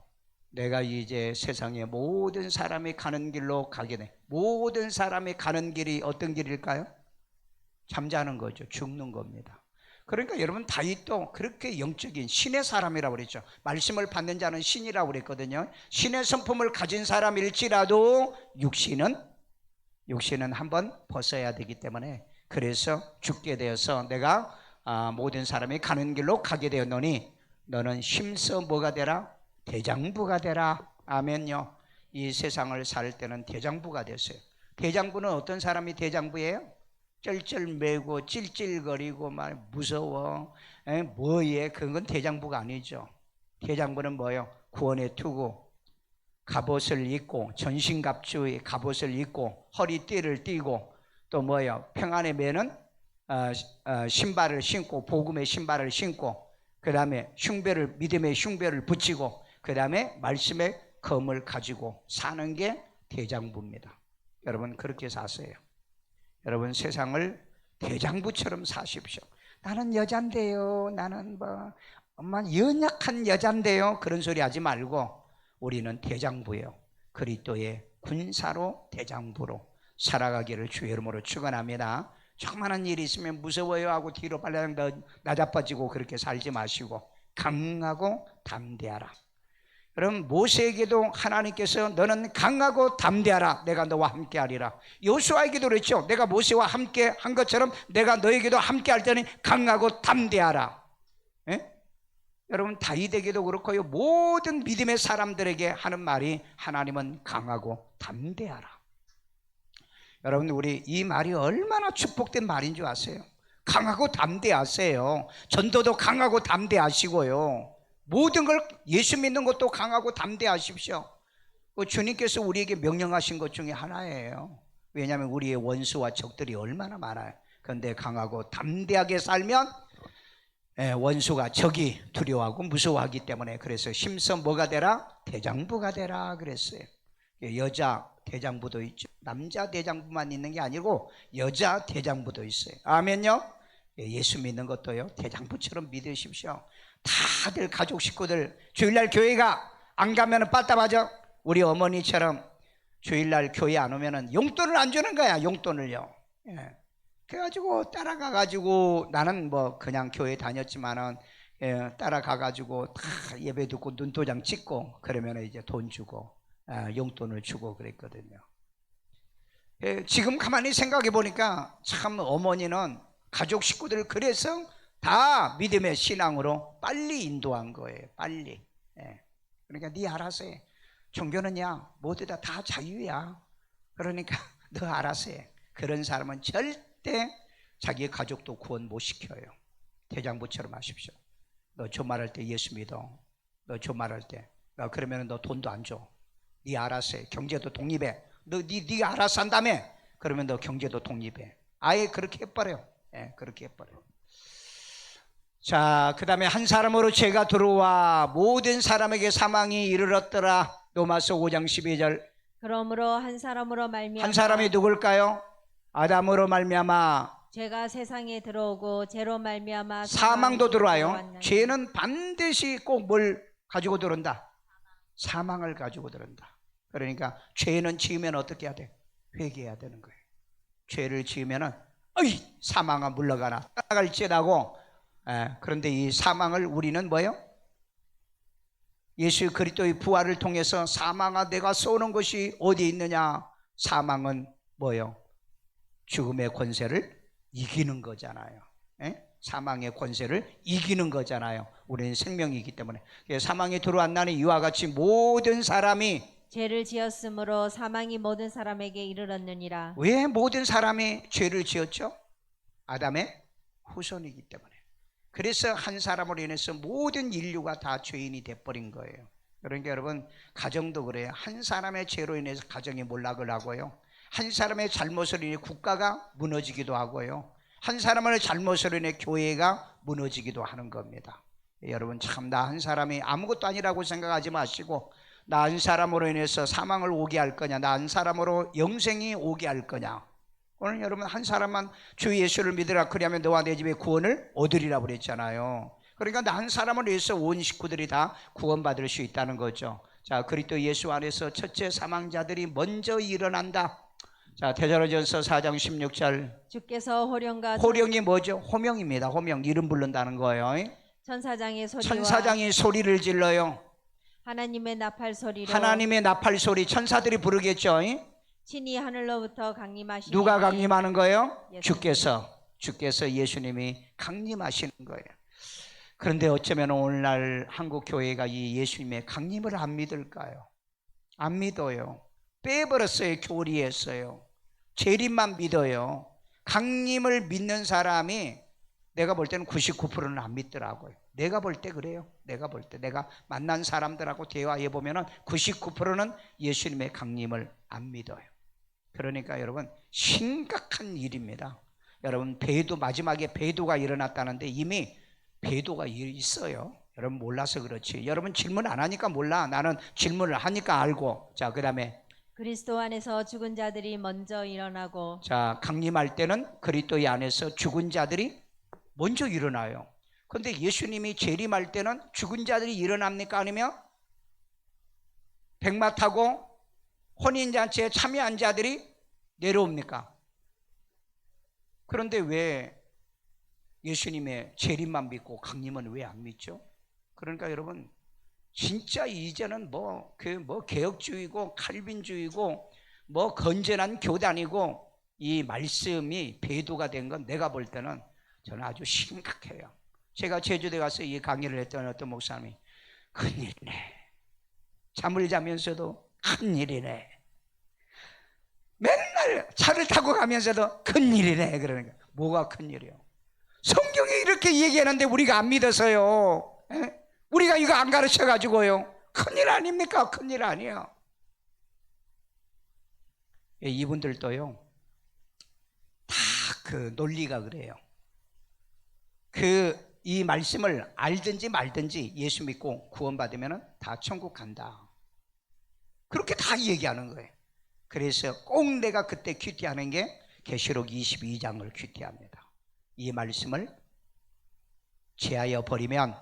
내가 이제 세상의 모든 사람이 가는 길로 가게 돼. 모든 사람이 가는 길이 어떤 길일까요? 잠자는 거죠. 죽는 겁니다. 그러니까 여러분, 다윗도 그렇게 영적인 신의 사람이라고 그랬죠. 말씀을 받는 자는 신이라고 그랬거든요. 신의 성품을 가진 사람일지라도 육신은 한번 벗어야 되기 때문에, 그래서 죽게 되어서 내가 모든 사람이 가는 길로 가게 되었노니 너는 힘써 뭐가 되라? 대장부가 되라. 아멘요. 이 세상을 살 때는 대장부가 됐어요. 대장부는 어떤 사람이 대장부예요? 쩔쩔매고 찔찔거리고 막 무서워. 뭐예? 그건 대장부가 아니죠. 대장부는 뭐예요? 구원의 투구, 갑옷을 입고, 전신갑주의 갑옷을 입고, 허리띠를 띠고, 또 뭐예요? 평안의 매는 신발을 신고, 복음의 신발을 신고, 그 다음에 믿음의 흉배를 붙이고 그 다음에 말씀의 검을 가지고 사는 게 대장부입니다. 여러분 그렇게 사세요. 여러분 세상을 대장부처럼 사십시오. 나는 여잔데요. 나는 엄마 연약한 여잔데요. 그런 소리 하지 말고 우리는 대장부예요. 그리스도의 군사로 대장부로 살아가기를 주의 이름으로 축원합니다. 조그마한 일이 있으면 무서워요 하고 뒤로 빨리 나자빠지고 그렇게 살지 마시고 강하고 담대하라. 여러분 모세에게도 하나님께서 너는 강하고 담대하라. 내가 너와 함께 하리라. 여호수아에게도 그랬죠. 내가 모세와 함께 한 것처럼 내가 너에게도 함께 할 때는 강하고 담대하라. 예? 여러분 다윗에게도 그렇고요. 모든 믿음의 사람들에게 하는 말이 하나님은 강하고 담대하라. 여러분 우리 이 말이 얼마나 축복된 말인 줄 아세요? 강하고 담대하세요. 전도도 강하고 담대하시고요. 모든 걸 예수 믿는 것도 강하고 담대하십시오. 주님께서 우리에게 명령하신 것 중에 하나예요. 왜냐하면 우리의 원수와 적들이 얼마나 많아요. 그런데 강하고 담대하게 살면 원수가 적이 두려워하고 무서워하기 때문에 그래서 심서 뭐가 되라? 대장부가 되라 그랬어요. 여자 대장부도 있죠. 남자 대장부만 있는 게 아니고 여자 대장부도 있어요. 아멘요? 예수 믿는 것도요 대장부처럼 믿으십시오. 다들 가족 식구들 주일날 교회가 안 가면 빠따맞아. 우리 어머니처럼 주일날 교회 안 오면 용돈을 안 주는 거야. 용돈을요. 그래가지고 따라가가지고 나는 그냥 교회 다녔지만은 따라가가지고 다 예배 듣고 눈도장 찍고 그러면 이제 돈 주고 용돈을 주고 그랬거든요. 지금 가만히 생각해 보니까 참 어머니는 가족 식구들 그래서 다 믿음의 신앙으로 빨리 인도한 거예요. 빨리. 그러니까 네 알아서 해. 종교는야 모두 다 자유야. 그러니까 너 알아서 해. 그런 사람은 절대 자기 가족도 구원 못 시켜요. 대장부처럼 하십시오. 너 조말할 때 예수 믿어. 너 조말할 때 그러면 너 돈도 안 줘. 네 알아서 해. 경제도 독립해. 네 알아서 한다며. 그러면 너 경제도 독립해. 아예 그렇게 해버려. 그렇게 해버려. 자, 그 다음에 한 사람으로 죄가 들어와 모든 사람에게 사망이 이르렀더라. 로마서 5장 12절. 그러므로 한 사람으로 말미암아 한 사람이 누굴까요? 아담으로 말미암아 죄가 세상에 들어오고 죄로 말미암아 사망도 들어와요. 들어왔나니. 죄는 반드시 꼭 뭘 가지고 들어온다? 사망을 가지고 들어온다. 그러니까 죄는 지으면 어떻게 해야 돼? 회개해야 되는 거예요. 죄를 지으면은 사망아 물러가라 따라갈지라고. 그런데 이 사망을 우리는 뭐예요? 예수 그리스도의 부활을 통해서 사망아 내가 쏘는 것이 어디 있느냐? 사망은 뭐예요? 죽음의 권세를 이기는 거잖아요. 사망의 권세를 이기는 거잖아요. 우리는 생명이기 때문에. 사망이 들어왔나니 이와 같이 모든 사람이 죄를 지었으므로 사망이 모든 사람에게 이르렀느니라. 왜 모든 사람이 죄를 지었죠? 아담의 후손이기 때문에. 그래서 한 사람으로 인해서 모든 인류가 다 죄인이 돼버린 거예요. 그러니까 여러분 가정도 그래요. 한 사람의 죄로 인해서 가정이 몰락을 하고요. 한 사람의 잘못으로 인해 국가가 무너지기도 하고요. 한 사람의 잘못으로 인해 교회가 무너지기도 하는 겁니다. 여러분 참 나 한 사람이 아무것도 아니라고 생각하지 마시고 나 한 사람으로 인해서 사망을 오게 할 거냐, 나 한 사람으로 영생이 오게 할 거냐. 오늘 여러분 한 사람만 주 예수를 믿으라 그리하면 너와 내 집에 구원을 얻으리라 그랬잖아요. 그러니까 나 한 사람을 위해서 온 식구들이 다 구원받을 수 있다는 거죠. 자, 그리스도 예수 안에서 첫째 사망자들이 먼저 일어난다. 자, 데살로니가전서 4장 16절. 주께서 호령이 뭐죠? 호명입니다. 호명, 이름 부른다는 거예요. 천사장의 소리와 천사장이 소리를 질러요. 하나님의 나팔 소리로 하나님의 나팔 소리 천사들이 부르겠죠. 친히 하늘로부터 강림하시니. 누가 강림하는 거예요? 예수님. 주께서 예수님이 강림하시는 거예요. 그런데 어쩌면 오늘날 한국 교회가 이 예수님의 강림을 안 믿을까요? 안 믿어요. 빼버렸어요. 교리했어요. 재림만 믿어요. 강림을 믿는 사람이 내가 볼 때는 99%는 안 믿더라고요. 내가 볼 때 그래요. 내가 볼 때 내가 만난 사람들하고 대화해 보면은 99%는 예수님의 강림을 안 믿어요. 그러니까 여러분 심각한 일입니다. 여러분 배도 마지막에 배도가 일어났다는데 이미 배도가 있어요. 여러분 몰라서 그렇지. 여러분 질문 안 하니까 몰라. 나는 질문을 하니까 알고. 자, 그 다음에 그리스도 안에서 죽은 자들이 먼저 일어나고. 자, 강림할 때는 그리스도의 안에서 죽은 자들이 먼저 일어나요. 그런데 예수님이 재림할 때는 죽은 자들이 일어납니까? 아니면 백마 타고 혼인잔치에 참여한 자들이 내려옵니까? 그런데 왜 예수님의 재림만 믿고 강림은 왜 안 믿죠? 그러니까 여러분 진짜 이제는 뭐 개혁주의고 칼빈주의고 뭐 건전한 교단이고 이 말씀이 배도가 된 건 내가 볼 때는 저는 아주 심각해요. 제가 제주도에 가서 이 강의를 했던 어떤 목사님이 큰일이네. 잠을 자면서도 큰일이네. 맨날 차를 타고 가면서도 큰일이네. 그러니까 뭐가 큰일이요? 성경이 이렇게 얘기하는데 우리가 안 믿어서요. 에? 우리가 이거 안 가르쳐가지고요. 큰일 아닙니까? 큰일 아니에요. 이분들도요. 다 그 논리가 그래요. 이 말씀을 알든지 말든지 예수 믿고 구원받으면 다 천국 간다. 그렇게 다 얘기하는 거예요. 그래서 꼭 내가 그때 큐티하는 게 계시록 22장을 큐티합니다. 이 말씀을 제하여 버리면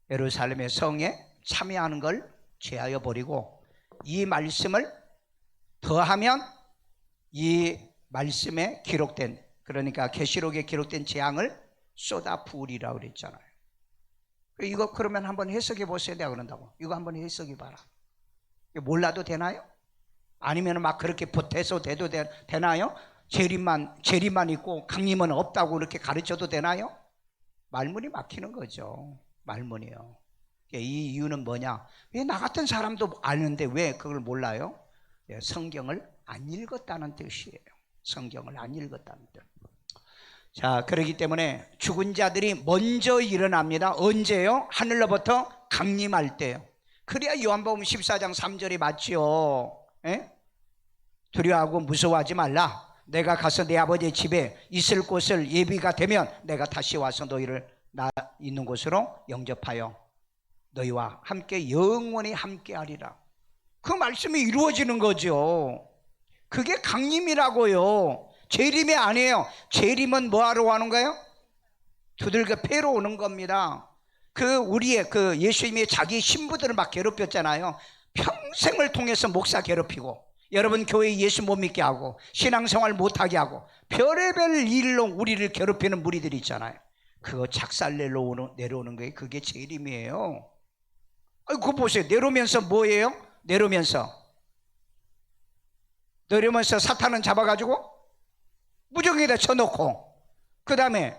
예루살렘의 성에 참여하는 걸 제하여 버리고 이 말씀을 더하면 이 말씀에 기록된, 그러니까 계시록에 기록된 재앙을 쏟아 부으리라고 그랬잖아요. 이거 그러면 한번 해석해 보세요. 내가 그런다고 이거 한번 해석해 봐라. 몰라도 되나요? 아니면 막 그렇게 보태서 돼도 되나요? 재림만 있고 강림은 없다고 이렇게 가르쳐도 되나요? 말문이 막히는 거죠. 말문이요. 이 이유는 뭐냐? 왜 나 같은 사람도 아는데 왜 그걸 몰라요? 성경을 안 읽었다는 뜻이에요. 성경을 안 읽었다는 뜻. 자, 그렇기 때문에 죽은 자들이 먼저 일어납니다. 언제요? 하늘로부터 강림할 때요. 그래야 요한복음 14장 3절이 맞지요. 에? 두려워하고 무서워하지 말라. 내가 가서 내 아버지의 집에 있을 곳을 예비가 되면 내가 다시 와서 너희를 나 있는 곳으로 영접하여 너희와 함께 영원히 함께하리라. 그 말씀이 이루어지는 거죠. 그게 강림이라고요. 재림이 아니에요. 재림은 뭐하러 오는 거예요? 두들겨 패러 오는 겁니다. 우리의 예수님이 자기 신부들을 막 괴롭혔잖아요. 평생을 통해서 목사 괴롭히고 여러분 교회 예수 못 믿게 하고 신앙생활 못하게 하고 별의별 일로 우리를 괴롭히는 무리들이 있잖아요. 그거 작살내러 내려오는 거예요. 그게 재림이에요. 그거 보세요. 내려오면서 뭐예요? 내려오면서 사탄은 잡아가지고 무정에다 쳐놓고, 그 다음에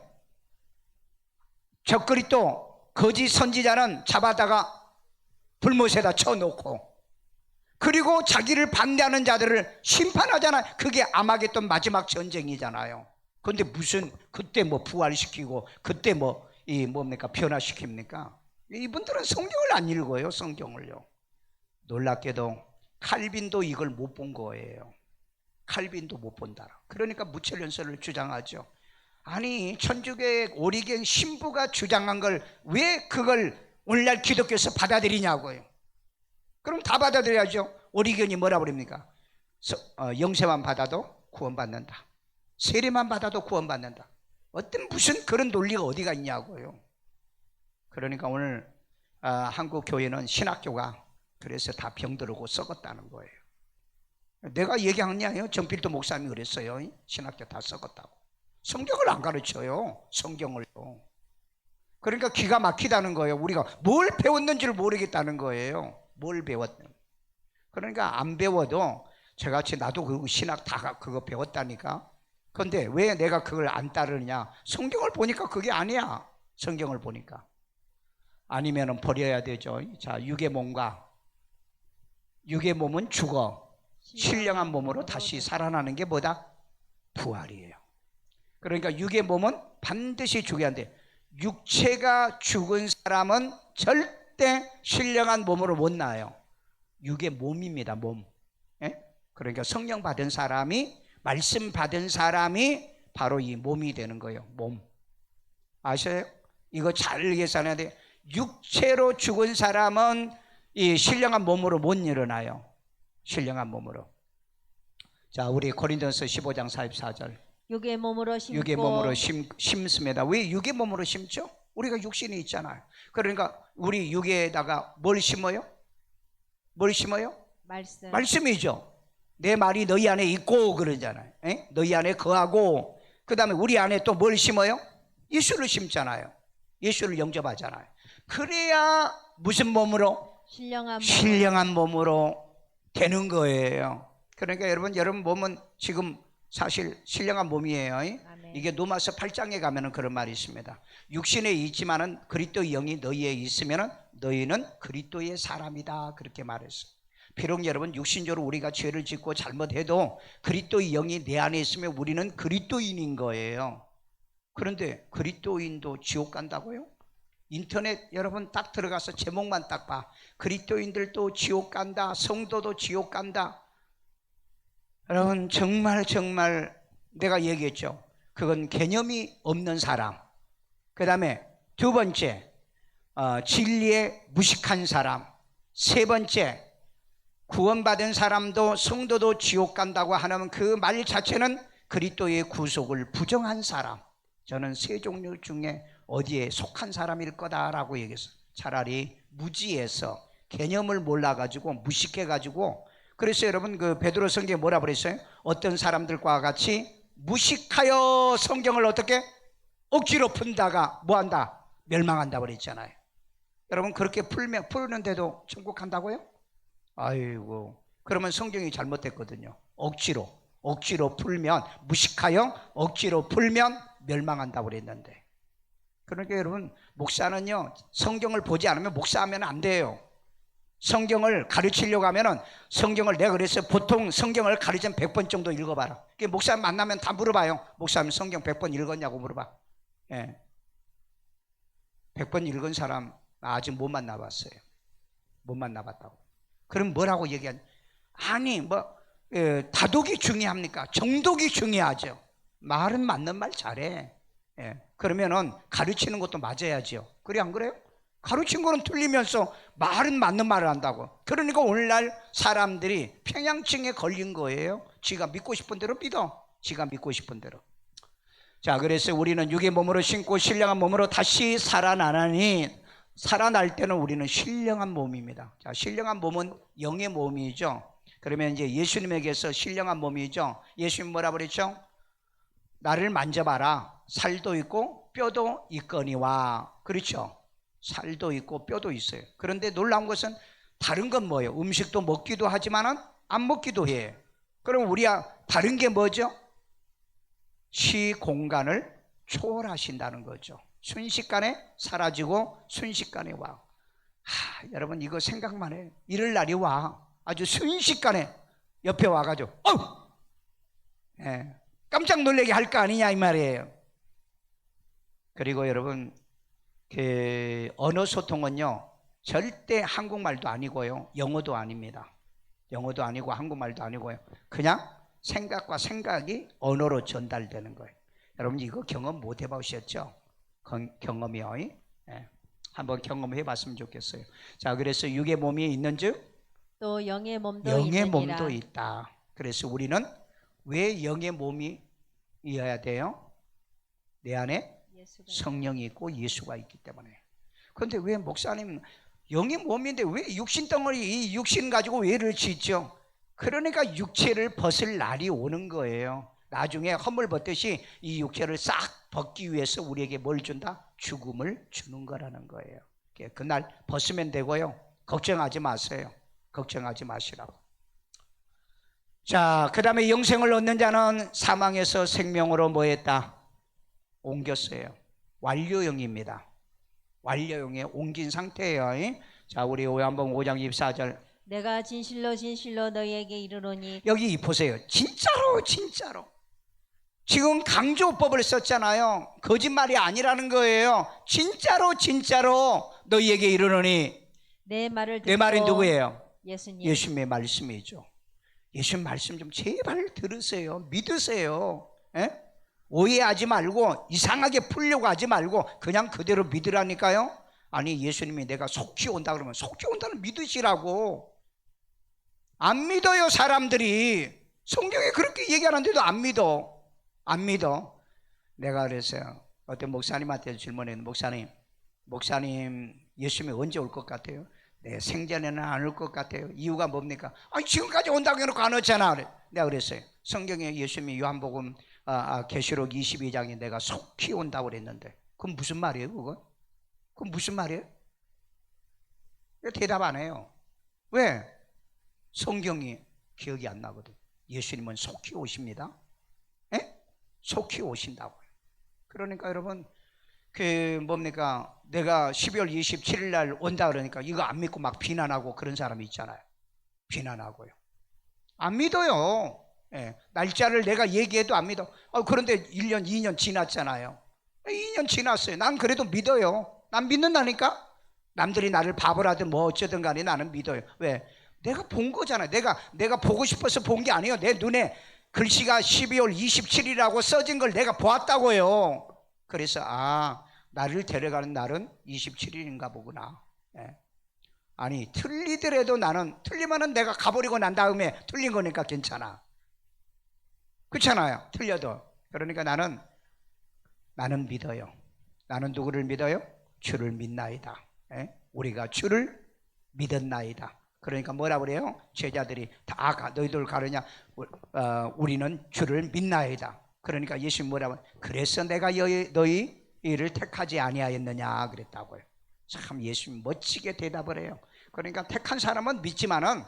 적그리 또 거짓 선지자는 잡아다가 불못에다 쳐놓고, 그리고 자기를 반대하는 자들을 심판하잖아요. 그게 아마겟돈 마지막 전쟁이잖아요. 그런데 무슨 그때 뭐 부활시키고 그때 뭡니까 변화시킵니까? 이분들은 성경을 안 읽어요. 성경을요. 놀랍게도 칼빈도 이걸 못 본 거예요. 칼빈도 못 본다. 그러니까 무철연설을 주장하죠. 아니 천주교의 오리겐 신부가 주장한 걸 왜 그걸 오늘날 기독교에서 받아들이냐고요. 그럼 다 받아들여야죠. 오리겐이 뭐라 그럽니까? 영세만 받아도 구원받는다. 세례만 받아도 구원받는다. 무슨 그런 논리가 어디가 있냐고요. 그러니까 오늘 한국 교회는 신학교가 그래서 다 병들고 썩었다는 거예요. 내가 얘기한 게 아니에요. 정필도 목사님이 그랬어요. 신학교 다 썩었다고. 성경을 안 가르쳐요. 성경을요. 그러니까 기가 막히다는 거예요. 우리가 뭘 배웠는지를 모르겠다는 거예요. 뭘 배웠든. 그러니까 안 배워도 저같이 나도 그 신학 다 그거 배웠다니까. 그런데 왜 내가 그걸 안 따르느냐? 성경을 보니까 그게 아니야. 성경을 보니까. 아니면은 버려야 되죠. 자, 육의 몸은 죽어 신령한 몸으로 다시 살아나는 게 뭐다? 부활이에요. 그러니까 육의 몸은 반드시 죽어야 한대. 육체가 죽은 사람은 절대 신령한 몸으로 못 나와요. 육의 몸입니다. 몸. 예? 그러니까 성령 받은 사람이, 말씀 받은 사람이 바로 이 몸이 되는 거예요. 몸. 아셔요? 이거 잘 계산해야 돼. 육체로 죽은 사람은 이 신령한 몸으로 못 일어나요. 신령한 몸으로. 자, 우리 고린도서 15장 44절. 육의 몸으로 심고 육의 몸으로 심습니다. 왜 육의 몸으로 심죠? 우리가 육신이 있잖아요. 그러니까 우리 육에다가 뭘 심어요? 뭘 심어요? 말씀. 말씀이죠. 내 말이 너희 안에 있고 그러잖아요. 에? 너희 안에 거하고, 그 다음에 우리 안에 또 뭘 심어요? 예수를 심잖아요. 예수를 영접하잖아요. 그래야 무슨 몸으로? 신령한 몸으로 되는 거예요. 그러니까 여러분 몸은 지금 사실 신령한 몸이에요. 아멘. 이게 로마서 8장에 가면은 그런 말이 있습니다. 육신에 있지만은 그리스도의 영이 너희에 있으면은 너희는 그리스도의 사람이다, 그렇게 말했어요. 비록 여러분 육신적으로 우리가 죄를 짓고 잘못해도 그리스도의 영이 내 안에 있으면 우리는 그리스도인인 거예요. 그런데 그리스도인도 지옥 간다고요? 인터넷 여러분 딱 들어가서 제목만 딱 봐. 그리스도인들도 지옥 간다, 성도도 지옥 간다. 여러분 정말 내가 얘기했죠. 그건 개념이 없는 사람. 그 다음에 두 번째, 진리에 무식한 사람. 세 번째, 구원받은 사람도 성도도 지옥 간다고 하는 그 말 자체는 그리스도의 구속을 부정한 사람. 저는 세 종류 중에 어디에 속한 사람일 거다라고 얘기했어요. 차라리 무지해서 개념을 몰라가지고 무식해가지고. 그래서 여러분 그 베드로 성경에 뭐라 그랬어요? 어떤 사람들과 같이 무식하여 성경을 어떻게 억지로 푼다가 뭐한다? 멸망한다 그랬잖아요. 여러분 그렇게 푸는데도 천국 간다고요? 아이고, 그러면 성경이 잘못됐거든요. 억지로 풀면, 무식하여 억지로 풀면 멸망한다고 그랬는데. 그러니까 여러분 목사는요 성경을 보지 않으면 목사하면 안 돼요. 성경을 가르치려고 하면은 성경을 내가 그래서 보통 성경을 가르치면 100번 정도 읽어봐라. 목사님 만나면 다 물어봐요. 목사님 성경 100번 읽었냐고 물어봐. 예. 100번 읽은 사람 아직 못 만나봤어요. 못 만나봤다고. 그럼 뭐라고 얘기하냐? 아니 다독이 중요합니까? 정독이 중요하죠. 말은 맞는 말 잘해. 예. 그러면은 가르치는 것도 맞아야죠. 그래 안 그래요? 가르친 거는 틀리면서 말은 맞는 말을 한다고. 그러니까 오늘날 사람들이 평양증에 걸린 거예요. 지가 믿고 싶은 대로 믿어. 지가 믿고 싶은 대로. 자, 그래서 우리는 육의 몸으로 신고 신령한 몸으로 다시 살아나니, 살아날 때는 우리는 신령한 몸입니다. 자, 신령한 몸은 영의 몸이죠. 그러면 이제 예수님에게서 신령한 몸이죠. 예수님 뭐라 그랬죠? 나를 만져봐라. 살도 있고 뼈도 있거니와. 그렇죠? 살도 있고 뼈도 있어요. 그런데 놀라운 것은 다른 건 뭐예요? 음식도 먹기도 하지만은 안 먹기도 해. 그럼 우리야 다른 게 뭐죠? 시 공간을 초월하신다는 거죠. 순식간에 사라지고 순식간에 와. 여러분 이거 생각만 해요. 이럴 날이 와. 아주 순식간에 옆에 와가지고 예, 깜짝 놀라게 할 거 아니냐 이 말이에요. 그리고 여러분 그 언어 소통은요 절대 한국말도 아니고요 영어도 아닙니다. 영어도 아니고 한국말도 아니고요 그냥 생각과 생각이 언어로 전달되는 거예요. 여러분 이거 경험 못 해보셨죠? 경험이요. 예. 한번 경험해 봤으면 좋겠어요. 자, 그래서 육의 몸이 있는즉 또 영의 몸도 영의 있느니라. 몸도 있다. 그래서 우리는 왜 영의 몸이어야 돼요? 내 안에 성령이 있고 예수가 있기 때문에. 그런데 왜 목사님 영의 몸인데 왜 육신 덩어리, 이 육신 가지고 왜를 짓죠? 그러니까 육체를 벗을 날이 오는 거예요. 나중에 허물 벗듯이 이 육체를 싹 벗기 위해서 우리에게 뭘 준다? 죽음을 주는 거라는 거예요. 그날 벗으면 되고요 걱정하지 마세요. 걱정하지 마시라고. 자, 그 다음에 영생을 얻는 자는 사망에서 생명으로 뭐 했다? 옮겼어요. 완료형입니다. 완료형에 옮긴 상태예요. 자, 우리 요한복음 5장 24절. 내가 진실로 너희에게 이르노니. 여기 보세요. 진짜로 지금 강조법을 썼잖아요. 거짓말이 아니라는 거예요. 진짜로 너희에게 이르노니. 내 말을 듣고. 내 말이 누구예요? 예수님. 예수님의 말씀이죠. 예수님 말씀 좀 제발 들으세요. 믿으세요. 에? 오해하지 말고 이상하게 풀려고 하지 말고 그냥 그대로 믿으라니까요. 아니 예수님이 내가 속히 온다 그러면 속히 온다는 믿으시라고. 안 믿어요 사람들이. 성경에 그렇게 얘기하는데도 안 믿어. 안 믿어. 내가 그랬어요. 어떤 목사님한테 질문했는데 목사님 예수님이 언제 올 것 같아요? 내 생전에는 안 올 것 같아요. 이유가 뭡니까? 아니 지금까지 온다고 해놓고 안 왔잖아. 내가 그랬어요. 성경에 예수님이 요한복음 계시록 22장에 내가 속히 온다고 그랬는데 그건 무슨 말이에요 그건? 그건 무슨 말이에요? 대답 안 해요. 왜? 성경이 기억이 안 나거든. 예수님은 속히 오십니다. 에? 속히 오신다고요. 그러니까 여러분 뭡니까? 내가 12월 27일 날 온다 그러니까 이거 안 믿고 막 비난하고 그런 사람이 있잖아요. 비난하고요. 안 믿어요. 예, 날짜를 내가 얘기해도 안 믿어. 그런데 1년, 2년 지났잖아요. 2년 지났어요. 난 그래도 믿어요. 난 믿는다니까? 남들이 나를 바보라든 뭐 어쩌든 간에 나는 믿어요. 왜? 내가 본 거잖아요. 내가 보고 싶어서 본 게 아니에요. 내 눈에 글씨가 12월 27일이라고 써진 걸 내가 보았다고요. 그래서 나를 데려가는 날은 27일인가 보구나. 예. 아니 틀리더라도 나는 틀리면은 내가 가버리고 난 다음에 틀린 거니까 괜찮아. 그렇잖아요. 틀려도. 그러니까 나는 믿어요. 나는 누구를 믿어요? 주를 믿나이다. 예? 우리가 주를 믿었나이다. 그러니까 뭐라 그래요? 제자들이 다 너희들 가느냐? 우리는 주를 믿나이다. 그러니까 예수님 뭐라고? 그래서 내가 너희 이를 택하지 아니하였느냐 그랬다고요. 참 예수님 멋지게 대답을 해요. 그러니까 택한 사람은 믿지만은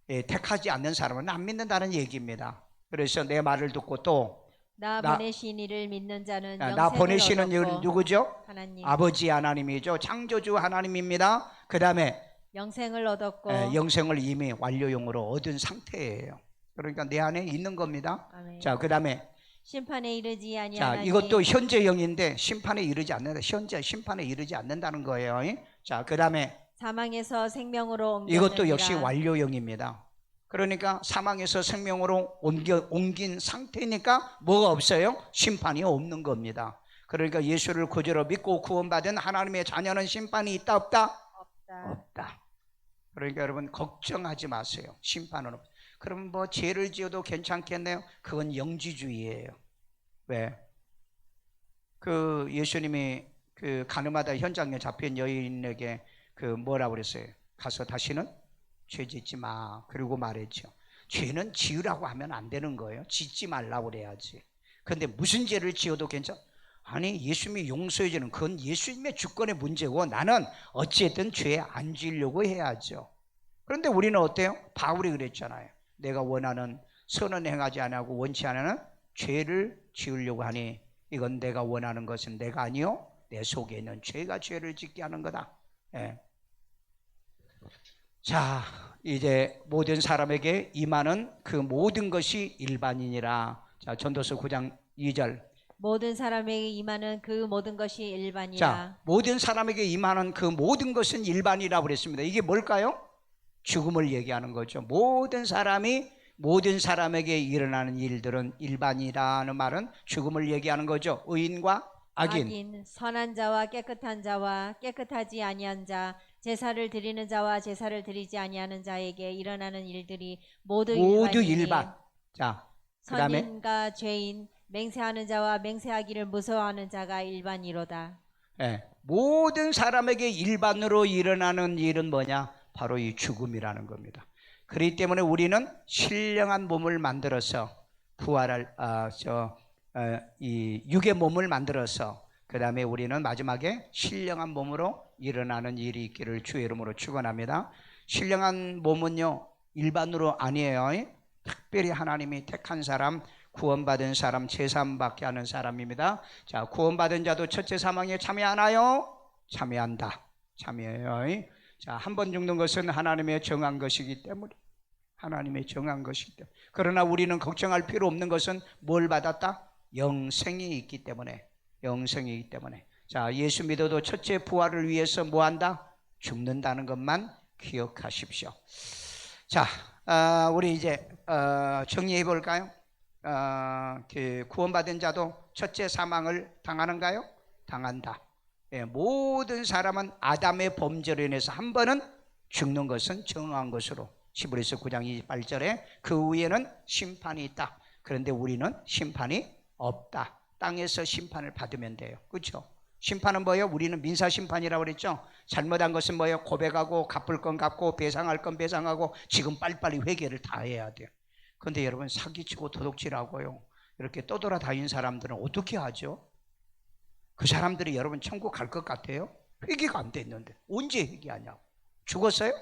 택하지 않는 사람은 안 믿는다는 얘기입니다. 그래서 내 말을 듣고 또 나 보내신 이를 믿는 자는 나 영생을 보내시는 얻었고 누구죠? 하나님. 아버지 하나님이죠. 창조주 하나님입니다. 그 다음에 영생을 얻었고 영생을 이미 완료용으로 얻은 상태예요. 그러니까 내 안에 있는 겁니다. 아멘. 자, 그 다음에 심판에 이르지 자, 아니하나니 이것도 현재형인데 심판에 이르지 않는다. 현재 심판에 이르지 않는다는 거예요. 자, 그 다음에 사망에서 생명으로 옮겼느니라. 이것도 역시 완료형입니다. 그러니까 사망에서 생명으로 옮긴 상태니까 뭐가 없어요? 심판이 없는 겁니다. 그러니까 예수를 구주로 믿고 구원받은 하나님의 자녀는 심판이 있다 없다? 없다. 그러니까 여러분 걱정하지 마세요. 심판은 없다. 그럼 뭐 죄를 지어도 괜찮겠네요? 그건 영지주의예요. 왜? 예수님이 가늠하다 현장에 잡힌 여인에게 뭐라고 그랬어요? 가서 다시는 죄 짓지 마. 그리고 말했죠. 죄는 지으라고 하면 안 되는 거예요. 짓지 말라고 그래야지. 근데 무슨 죄를 지어도 괜찮아? 아니 예수님이 용서해 주는 그건 예수님의 주권의 문제고 나는 어찌됐든 죄 안 지으려고 해야죠. 그런데 우리는 어때요? 바울이 그랬잖아요. 내가 원하는 선은 행하지 아니하고 원치 않는 죄를 지으려고 하니 이건 내가 원하는 것은 내가 아니요 내 속에 있는 죄가 죄를 짓게 하는 거다. 예. 자, 이제 모든 사람에게 임하는 그 모든 것이 일반이니라. 자, 전도서 9장 2절. 모든 사람에게 임하는 그 모든 것이 일반이라. 자, 모든 사람에게 임하는 그 모든 것은 일반이라고 그랬습니다. 이게 뭘까요? 죽음을 얘기하는 거죠. 모든 사람에게 일어나는 일들은 일반이라는 말은 죽음을 얘기하는 거죠. 의인과 악인, 선한 자와 깨끗한 자와 깨끗하지 아니한 자, 제사를 드리는 자와 제사를 드리지 아니하는 자에게 일어나는 일들이 모두 일반. 자, 그다음에 선인과 죄인, 맹세하는 자와 맹세하기를 무서워하는 자가 일반이로다. 네, 모든 사람에게 일반으로 일어나는 일은 뭐냐? 바로 이 죽음이라는 겁니다. 그렇기 때문에 우리는 신령한 몸을 만들어서 부활할 이 육의 몸을 만들어서 그 다음에 우리는 마지막에 신령한 몸으로 일어나는 일이 있기를 주의 이름으로 축원합니다. 신령한 몸은요 일반으로 아니에요. 특별히 하나님이 택한 사람, 구원받은 사람, 제사함받게 하는 사람입니다. 자, 구원받은 자도 첫째 사망에 참여하나요? 참여한다. 참여해요. 자, 한 번 죽는 것은 하나님의 정한 것이기 때문에 그러나 우리는 걱정할 필요 없는 것은 뭘 받았다? 영생이 있기 때문에. 자, 예수 믿어도 첫째 부활을 위해서 뭐한다? 죽는다는 것만 기억하십시오. 자, 우리 이제 정리해 볼까요? 그 구원받은 자도 첫째 사망을 당하는가요? 당한다. 예, 모든 사람은 아담의 범죄로 인해서 한 번은 죽는 것은 정한 것으로 히브리서 9장 28절에 그 후에는 심판이 있다. 그런데 우리는 심판이 없다. 땅에서 심판을 받으면 돼요. 그렇죠? 심판은 뭐예요? 우리는 민사심판이라고 그랬죠. 잘못한 것은 뭐예요? 고백하고 갚을 건 갚고 배상할 건 배상하고 지금 빨리빨리 회개를 다 해야 돼요. 그런데 여러분 사기치고 도둑질하고요 이렇게 떠돌아다니는 사람들은 어떻게 하죠? 그 사람들이 여러분 천국 갈 것 같아요? 회개가 안 됐는데 언제 회개하냐고. 죽었어요?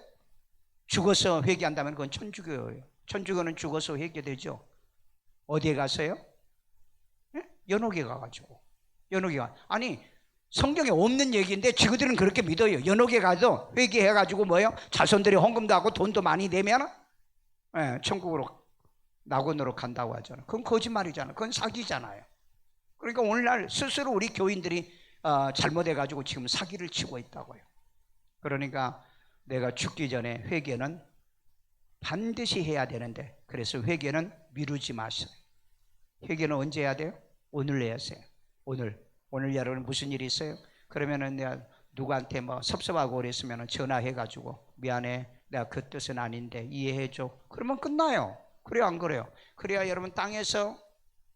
죽어서 회개한다면 그건 천주교예요. 천주교는 죽어서 회개되죠. 어디에 가서요? 예? 연옥에 가가지고. 연옥에 가. 아니 성경에 없는 얘기인데 지그들은 그렇게 믿어요. 연옥에 가서 회개해가지고 뭐예요? 자손들이 헌금도 하고 돈도 많이 내면 예, 천국으로 낙원으로 간다고 하잖아요. 그건 거짓말이잖아요. 그건 사기잖아요. 그러니까 오늘날 스스로 우리 교인들이 잘못해가지고 지금 사기를 치고 있다고요. 그러니까 내가 죽기 전에 회개는 반드시 해야 되는데 그래서 회개는 미루지 마세요. 회개는 언제 해야 돼요? 오늘 해야 돼요. 오늘 여러분 무슨 일이 있어요? 그러면은 내가 누구한테 뭐 섭섭하고 그랬으면 전화해가지고 미안해, 내가 그 뜻은 아닌데 이해해줘. 그러면 끝나요. 그래요, 안 그래요? 그래야 여러분 땅에서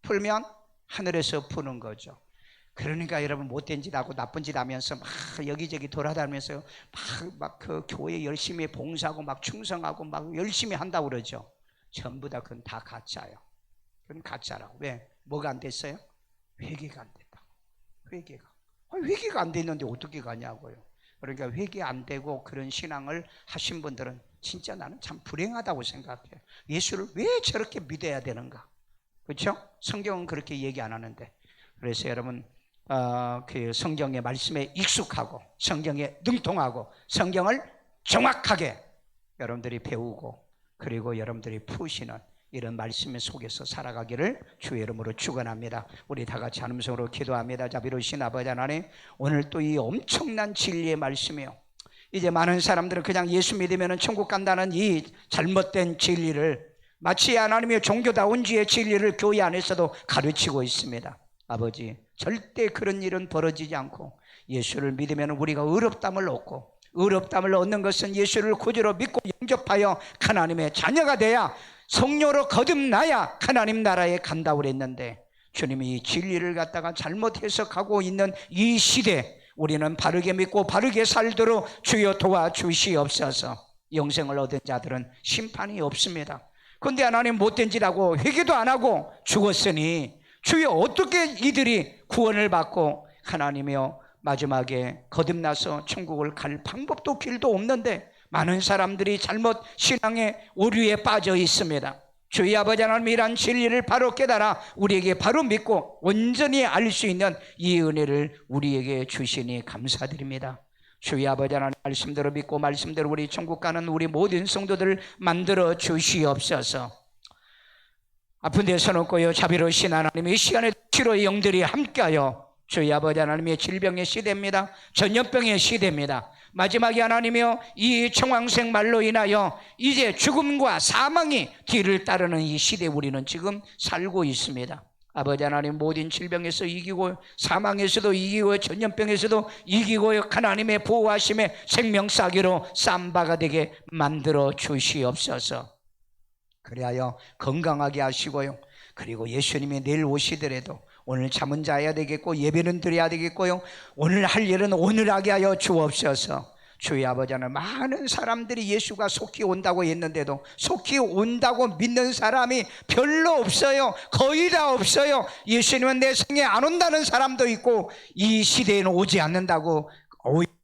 풀면 하늘에서 푸는 거죠. 그러니까 여러분 못된 짓 하고 나쁜 짓 하면서 막 여기저기 돌아다니면서 막 그 교회 열심히 봉사하고 막 충성하고 막 열심히 한다고 그러죠. 전부 다 그건 다 가짜예요. 그건 가짜라고. 왜? 뭐가 안 됐어요? 회개가 안 됐다. 회개가 안 됐는데 어떻게 가냐고요. 그러니까 회개 안 되고 그런 신앙을 하신 분들은 진짜 나는 참 불행하다고 생각해요. 예수를 왜 저렇게 믿어야 되는가? 그렇죠? 성경은 그렇게 얘기 안 하는데. 그래서 여러분 그 성경의 말씀에 익숙하고 성경에 능통하고 성경을 정확하게 여러분들이 배우고 그리고 여러분들이 푸시는 이런 말씀 속에서 살아가기를 주의 이름으로 축원합니다. 우리 다 같이 한 음성으로 기도합니다. 자비로우신 아버지 하나님, 오늘 또 이 엄청난 진리의 말씀이요, 이제 많은 사람들은 그냥 예수 믿으면 천국 간다는 이 잘못된 진리를 마치 하나님의 종교다운 지의 진리를 교회 안에서도 가르치고 있습니다. 아버지, 절대 그런 일은 벌어지지 않고 예수를 믿으면 우리가 의롭다함을 얻고, 의롭다함을 얻는 것은 예수를 구주로 믿고 영접하여 하나님의 자녀가 돼야, 성령으로 거듭나야 하나님 나라에 간다고 그랬는데, 주님이 이 진리를 갖다가 잘못 해석하고 있는 이 시대, 우리는 바르게 믿고 바르게 살도록 주여 도와주시옵소서. 영생을 얻은 자들은 심판이 없습니다. 그런데 하나님 못된 짓하고 회개도 안 하고 죽었으니 주여 어떻게 이들이 구원을 받고 하나님이여 마지막에 거듭나서 천국을 갈 방법도 길도 없는데 많은 사람들이 잘못 신앙의 오류에 빠져 있습니다. 주의 아버지 하나님, 이러한 진리를 바로 깨달아 우리에게 바로 믿고 온전히 알 수 있는 이 은혜를 우리에게 주시니 감사드립니다. 주의 아버지 하나님, 말씀대로 믿고 말씀대로 우리 천국 가는 우리 모든 성도들을 만들어 주시옵소서. 아픈 데 서놓고요, 자비로우신 하나님, 이 시간에 치료의 영들이 함께하여 주의 아버지 하나님의 질병의 시대입니다. 전염병의 시대입니다. 마지막에 하나님이여, 이 청황색 말로 인하여 이제 죽음과 사망이 뒤를 따르는 이 시대에 우리는 지금 살고 있습니다. 아버지 하나님, 모든 질병에서 이기고 사망에서도 이기고 전염병에서도 이기고 하나님의 보호하심에 생명사기로 쌈바가 되게 만들어 주시옵소서. 그리하여 건강하게 하시고요, 그리고 예수님이 내일 오시더라도 오늘 잠은 자야 되겠고 예배는 드려야 되겠고요, 오늘 할 일은 오늘 하게 하여 주옵소서. 주의 아버지 하나님, 많은 사람들이 예수가 속히 온다고 했는데도 속히 온다고 믿는 사람이 별로 없어요. 거의 다 없어요. 예수님은 내 생에 안 온다는 사람도 있고 이 시대에는 오지 않는다고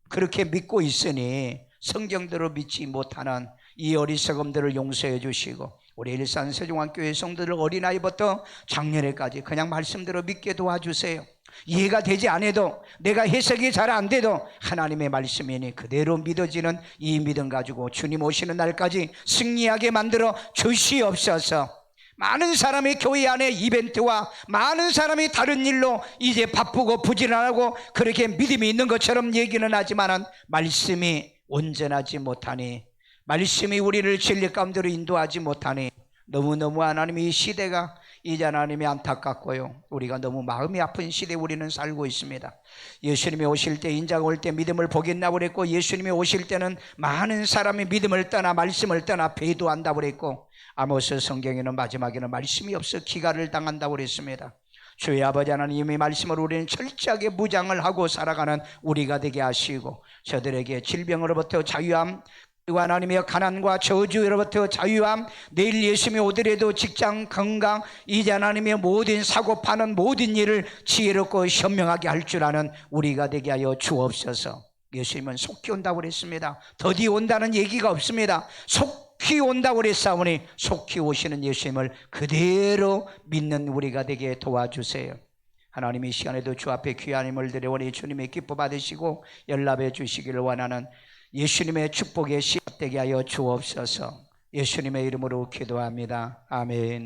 그렇게 믿고 있으니 성경대로 믿지 못하는 이 어리석음들을 용서해 주시고, 우리 일산 세종환교회 성도들 어린아이부터 장년회까지 그냥 말씀대로 믿게 도와주세요. 이해가 되지 않아도, 내가 해석이 잘 안 돼도 하나님의 말씀이니 그대로 믿어지는 이 믿음 가지고 주님 오시는 날까지 승리하게 만들어 주시옵소서. 많은 사람이 교회 안에 이벤트와 많은 사람이 다른 일로 이제 바쁘고 부지런하고 그렇게 믿음이 있는 것처럼 얘기는 하지만 말씀이 온전하지 못하니, 말씀이 우리를 진리 가운데로 인도하지 못하니 너무너무 하나님, 이 시대가 이제 하나님이 안타깝고요. 우리가 너무 마음이 아픈 시대에 우리는 살고 있습니다. 예수님이 오실 때, 인자가 올 때 믿음을 보겠나고 그랬고, 예수님이 오실 때는 많은 사람이 믿음을 떠나 말씀을 떠나 배도한다고 그랬고, 아모스 성경에는 마지막에는 말씀이 없어 기가를 당한다고 그랬습니다. 주의 아버지 하나님의 말씀을 우리는 철저하게 무장을 하고 살아가는 우리가 되게 하시고, 저들에게 질병으로부터 자유함, 그리고 하나님의 가난과 저주로부터 자유함, 내일 예수님이 오더라도 직장 건강, 이제 하나님의 모든 사고 파는 모든 일을 지혜롭고 현명하게 할 줄 아는 우리가 되게 하여 주옵소서. 예수님은 속히 온다고 그랬습니다. 더디 온다는 얘기가 없습니다. 속히 온다고 그랬사오니 속히 오시는 예수님을 그대로 믿는 우리가 되게 도와주세요. 하나님 이 시간에도 주 앞에 귀한 힘을 드려오니 주님의 기뻐 받으시고 연락해 주시기를 원하는 예수님의 축복의 씨앗되게 하여 주옵소서. 예수님의 이름으로 기도합니다. 아멘.